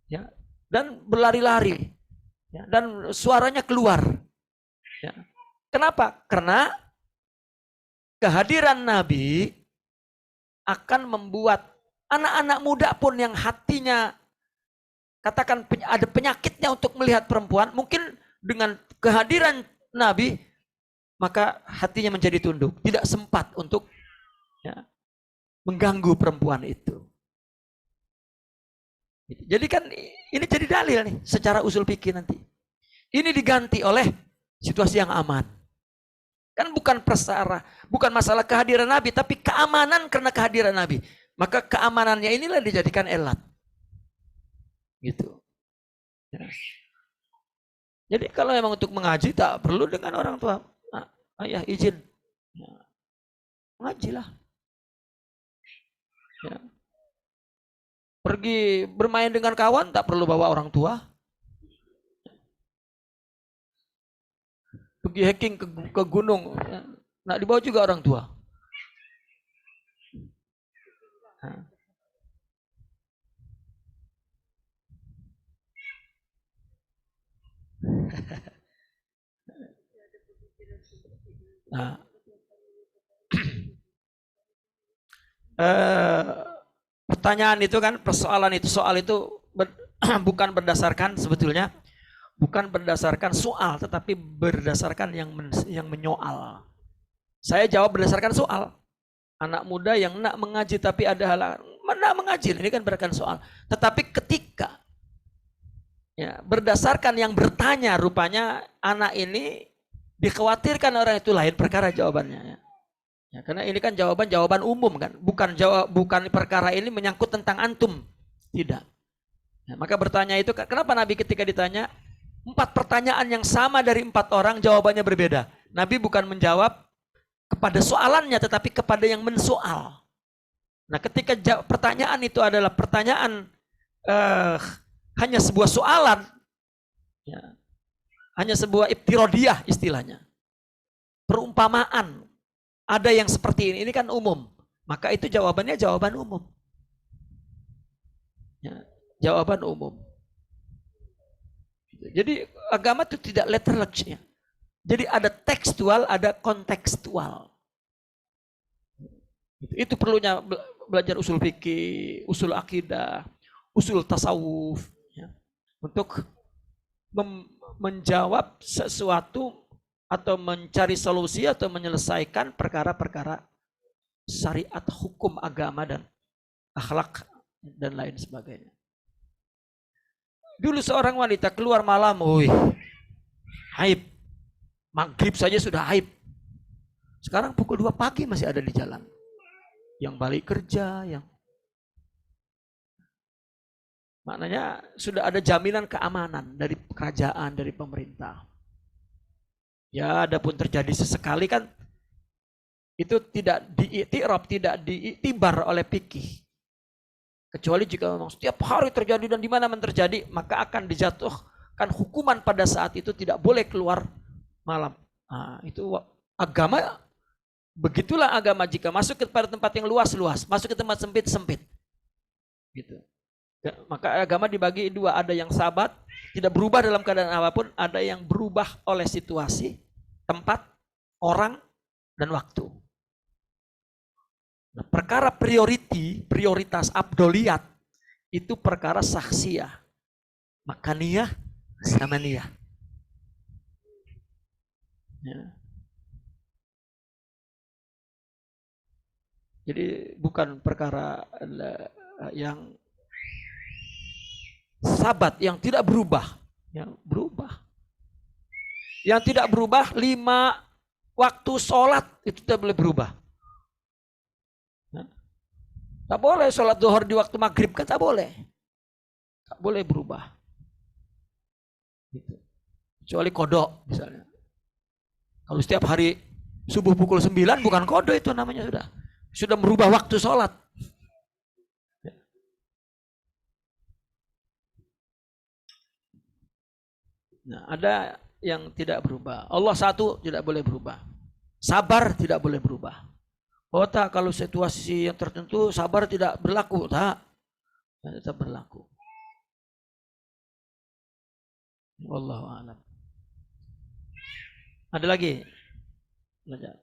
Ya, dan berlari-lari. Ya, dan suaranya keluar. Ya. Kenapa? Karena kehadiran Nabi akan membuat anak-anak muda pun yang hatinya katakan ada penyakitnya untuk melihat perempuan, mungkin dengan kehadiran Nabi maka hatinya menjadi tunduk, tidak sempat untuk ya, mengganggu perempuan itu. Jadi kan ini jadi dalil nih secara usul fikih nanti. Ini diganti oleh situasi yang aman. Kan bukan masalah kehadiran Nabi, tapi keamanan karena kehadiran Nabi. Maka keamanannya inilah dijadikan elat. Gitu. Ya. Jadi kalau memang untuk mengaji tak perlu dengan orang tua. Ayah izin. Ya. Mengajilah. Ya. Pergi bermain dengan kawan tak perlu bawa orang tua. Pergi hiking ke gunung, ya. Nak dibawa juga orang tua. Nah, pertanyaan itu kan, persoalan itu, soal itu bukan berdasarkan sebetulnya, bukan berdasarkan soal, tetapi berdasarkan yang menyoal. Saya jawab berdasarkan soal. Anak muda yang nak mengaji tapi ada halangan, nak mengaji, ini kan berdasarkan soal. Tetapi ketika ya, berdasarkan yang bertanya, rupanya anak ini dikhawatirkan orang itu lain perkara jawabannya. Ya. Ya, karena ini kan jawaban umum kan, bukan perkara ini menyangkut tentang antum, tidak. Ya, maka bertanya itu, kenapa Nabi ketika ditanya 4 pertanyaan yang sama dari 4 orang jawabannya berbeda. Nabi bukan menjawab kepada soalannya, tetapi kepada yang mensoal. Nah, ketika pertanyaan itu adalah pertanyaan hanya sebuah soalan, ya, hanya sebuah iftirodiyah istilahnya, perumpamaan, ada yang seperti ini kan umum, maka itu jawabannya jawaban umum. Ya, jawaban umum. Jadi agama itu tidak letterlek. Jadi ada tekstual, ada kontekstual. Itu perlunya belajar usul fikih, usul akidah, usul tasawuf, ya, untuk menjawab sesuatu atau mencari solusi atau menyelesaikan perkara-perkara syariat, hukum agama dan akhlak dan lain sebagainya. Dulu seorang wanita keluar malam, wih, haib. Maghrib saja sudah haib. Sekarang pukul 2 pagi masih ada di jalan. Yang balik kerja, yang maknanya sudah ada jaminan keamanan dari kerajaan, dari pemerintah. Ya, adapun terjadi sesekali kan itu tidak diiktiraf, tidak diiktibar oleh fikih. Kecuali jika memang setiap hari terjadi dan di mana terjadi, maka akan dijatuhkan hukuman pada saat itu tidak boleh keluar malam. Nah, itu agama, begitulah agama, jika masuk ke tempat yang luas, masuk ke tempat sempit. Gitu. Maka agama dibagi dua, ada yang sabat, tidak berubah dalam keadaan apapun, ada yang berubah oleh situasi, tempat, orang, dan waktu. Nah, perkara prioritas abdoliyat itu perkara saksiyah, makaniyah, zamaniyah. Ya. Jadi bukan perkara yang sabat, yang tidak berubah, yang berubah. Yang tidak berubah 5 waktu sholat itu tidak boleh berubah. Tak boleh sholat zuhur di waktu maghrib, kan tak boleh. Tak boleh berubah. Gitu. Kecuali kodok misalnya. Kalau setiap hari subuh pukul 9 bukan kodok, itu namanya sudah merubah waktu sholat. Nah, ada yang tidak berubah. Allah satu, tidak boleh berubah. Sabar tidak boleh berubah. Oh tak, kalau situasi yang tertentu sabar tidak berlaku, tak, tetap berlaku. Wallahu a'lam. Ada lagi? Belajar.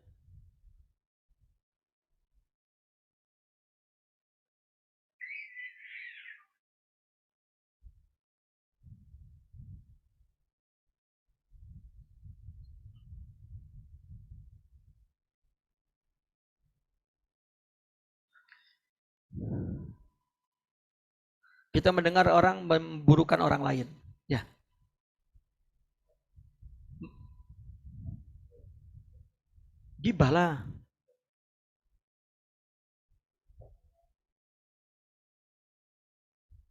Kita mendengar orang memburukan orang lain, ya. Gibah lah.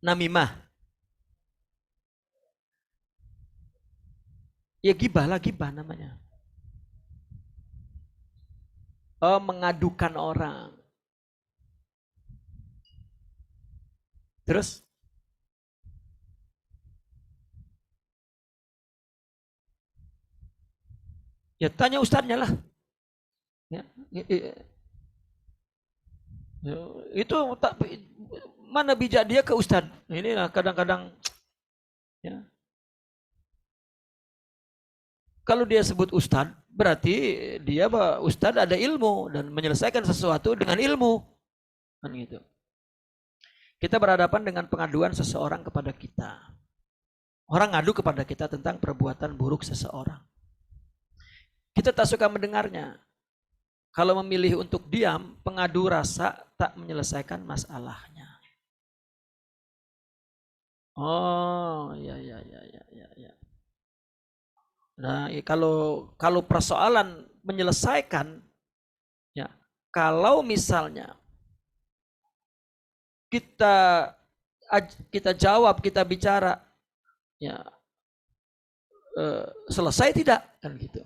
Namimah. Ya gibah lah, gibah namanya. Oh, mengadukan orang. Terus? Ya tanya ustadznya lah. Ya, itu tak, mana bijak dia ke ustadz. Ini kadang-kadang ya. Kalau dia sebut ustadz, berarti dia ustadz ada ilmu dan menyelesaikan sesuatu dengan ilmu. Kan gitu. Kita berhadapan dengan pengaduan seseorang kepada kita. Orang ngadu kepada kita tentang perbuatan buruk seseorang. Kita tak suka mendengarnya. Kalau memilih untuk diam, pengadu rasa tak menyelesaikan masalahnya. Oh, ya. Nah, kalau persoalan menyelesaikan, ya, kalau misalnya kita jawab, kita bicara, ya, selesai tidak, kan gitu.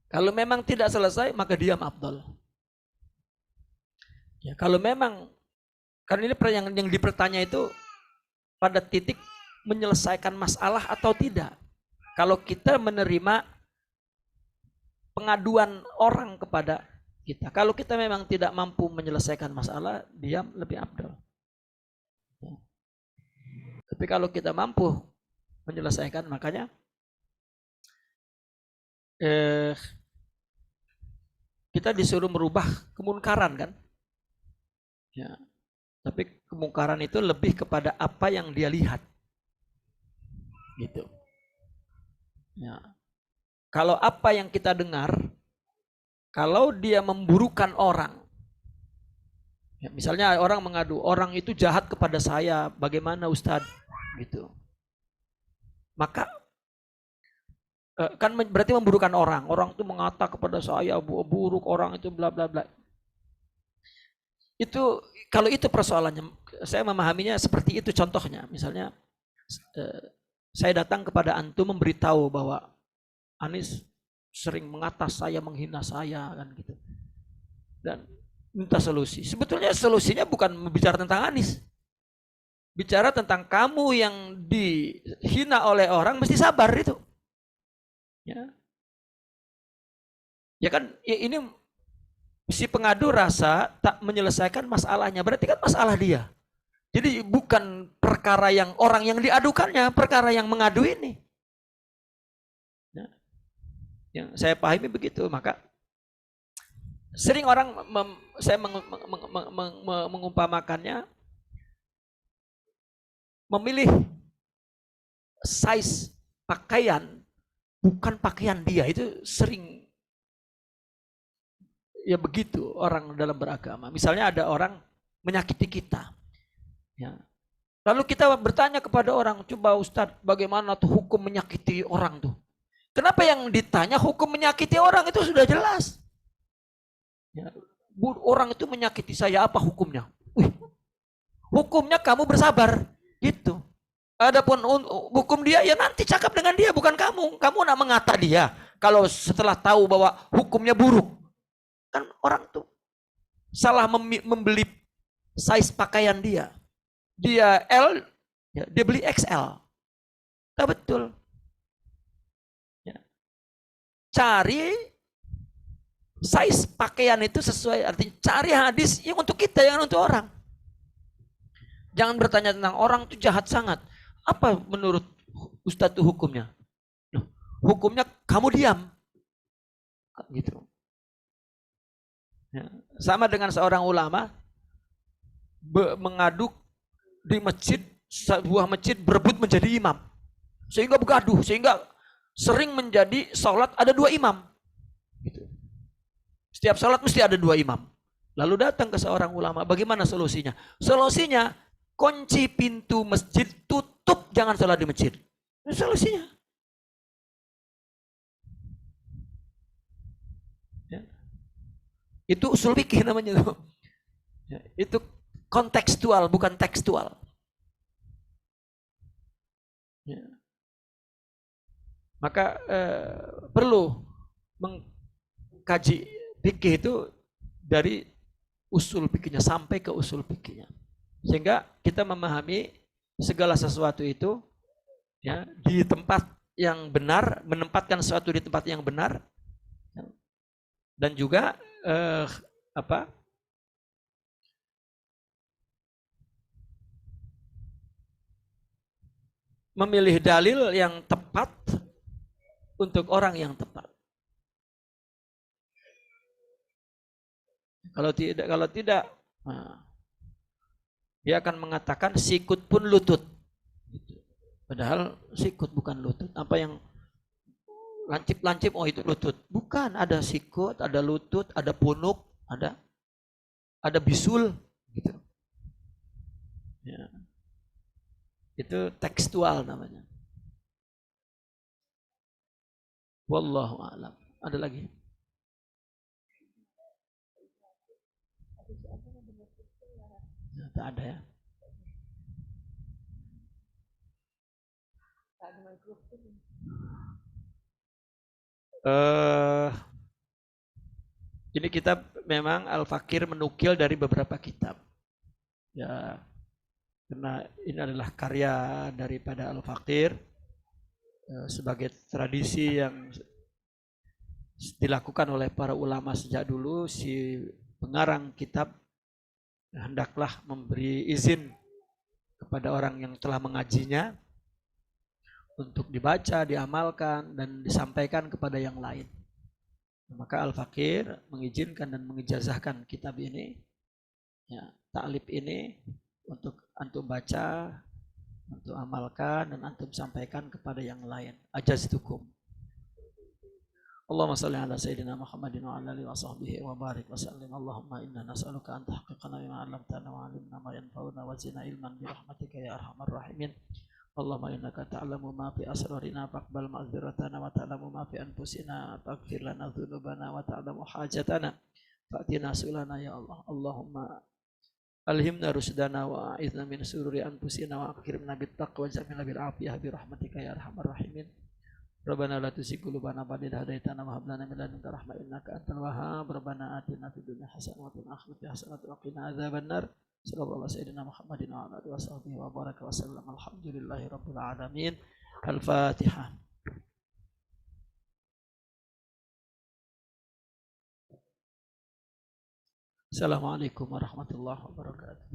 Kalau memang tidak selesai, maka diam afdal. Ya, kalau memang, karena ini yang dipertanya itu pada titik menyelesaikan masalah atau tidak. Kalau kita menerima pengaduan orang kepada kita, kalau kita memang tidak mampu menyelesaikan masalah, diam lebih afdal. Ya. Tapi kalau kita mampu menyelesaikan, makanya kita disuruh merubah kemungkaran, kan? Ya. Tapi kemungkaran itu lebih kepada apa yang dia lihat. Gitu. Ya. Kalau apa yang kita dengar, kalau dia memburukan orang, ya, misalnya orang mengadu, orang itu jahat kepada saya, bagaimana Ustadz? Gitu. maka kan berarti memburukan orang. Orang itu mengata kepada saya buruk, orang itu bla bla bla. Itu kalau itu persoalannya, saya memahaminya seperti itu contohnya. Misalnya saya datang kepada antum memberitahu bahwa Anis sering mengatas saya, menghina saya kan gitu. Dan minta solusi. Sebetulnya solusinya bukan bicara tentang Anis. Bicara tentang kamu yang dihina oleh orang mesti sabar itu. Ya. Ya kan ini si pengadu rasa tak menyelesaikan masalahnya, berarti kan masalah dia. Jadi bukan perkara yang orang yang diadukannya, perkara yang mengadu ini. Ya. Yang saya pahami begitu, maka sering orang saya mengumpamakannya memilih size pakaian bukan pakaian dia, itu sering ya begitu orang dalam beragama. Misalnya ada orang menyakiti kita, ya. Lalu kita bertanya kepada orang, coba Ustadz bagaimana tuh hukum menyakiti orang tuh? Kenapa yang ditanya hukum menyakiti orang itu sudah jelas? Ya, orang itu menyakiti saya apa hukumnya? Wih, hukumnya kamu bersabar, gitu. Adapun hukum dia ya nanti cakap dengan dia, bukan kamu. Kamu nak mengata dia kalau setelah tahu bahwa hukumnya buruk. Kan orang tuh salah membeli size pakaian dia. Dia L, ya, dia beli XL. Nah, betul. Ya. Cari size pakaian itu sesuai, artinya cari hadis yang untuk kita, jangan untuk orang. Jangan bertanya tentang orang itu jahat sangat. Apa menurut Ustadz itu hukumnya? Hukumnya kamu diam. Gitu. Ya. Sama dengan seorang ulama mengaduk di masjid, sebuah masjid berebut menjadi imam. Sehingga begaduh, sehingga sering menjadi sholat ada dua imam. Gitu. Setiap sholat mesti ada dua imam. Lalu datang ke seorang ulama, bagaimana solusinya? Solusinya, kunci pintu masjid, tutup, jangan sholat di masjid. Itu solusinya. Ya. Itu usul fikih namanya tuh. Ya. Itu kontekstual, bukan tekstual. Ya. Maka perlu mengkaji fikih itu dari usul fikihnya sampai ke usul fikihnya. Sehingga kita memahami segala sesuatu itu ya di tempat yang benar, menempatkan sesuatu di tempat yang benar, ya. Dan juga memilih dalil yang tepat untuk orang yang tepat. Kalau tidak, nah, dia akan mengatakan sikut pun lutut. Padahal sikut bukan lutut. Apa yang lancip-lancip, oh itu lutut. Bukan, ada sikut, ada lutut, ada punuk, ada bisul. Gitu. Ya. Itu tekstual namanya. Wallahu a'lam. Ada lagi? Ya, tak ada ya. Ini kita memang Al-Fakir menukil dari beberapa kitab. Ya, karena ini adalah karya daripada Al-Fakir sebagai tradisi yang dilakukan oleh para ulama sejak dulu. Si pengarang kitab hendaklah memberi izin kepada orang yang telah mengajinya untuk dibaca, diamalkan, dan disampaikan kepada yang lain. Maka Al-Fakir mengizinkan dan mengijazahkan kitab ini, ya, ta'lib ini untuk antum baca, untuk amalkan, dan antum sampaikan kepada yang lain. Ajaztukum. Allahumma salli ala sayyidina Muhammadin wa ala alihi wa sahbihi wa barik wa sallim. Allahumma inna nas'aluka an tahqiqana bima 'allamtana wa 'allimna ma yanfa'una wa zidna ilman bi rahmatika ya arhamar rahimin. Allahumma innaka ta'lamu ma fi asrarina faqbal ma'dziratana wa ta'lamu ma fi anfusina faghfir lana dzunubana wa ta'lamu hajatana fa'tina sulana ya Allah. Allahumma alhimna rusdana wa a'idna min sururi anfusina wa akrimna bit taqwa jamila bil afiyah bi rahmatika ya arhamar rahimin. Rabbana la tuzigh qulubana ba'da idh hadaitana wa hab lana min ladunka rahmah innaka antal wahhab. Rabbana atina fid dunya hasanah wa fil akhirati hasanah wa qina adzabannar. Sallallahu alaihi wasallam Muhammadin wa ala alihi washabbihi wa baraka wa sallam. Alhamdulillahi rabbil alamin. Al-Fatihah. Assalamualaikum warahmatullahi wabarakatuh.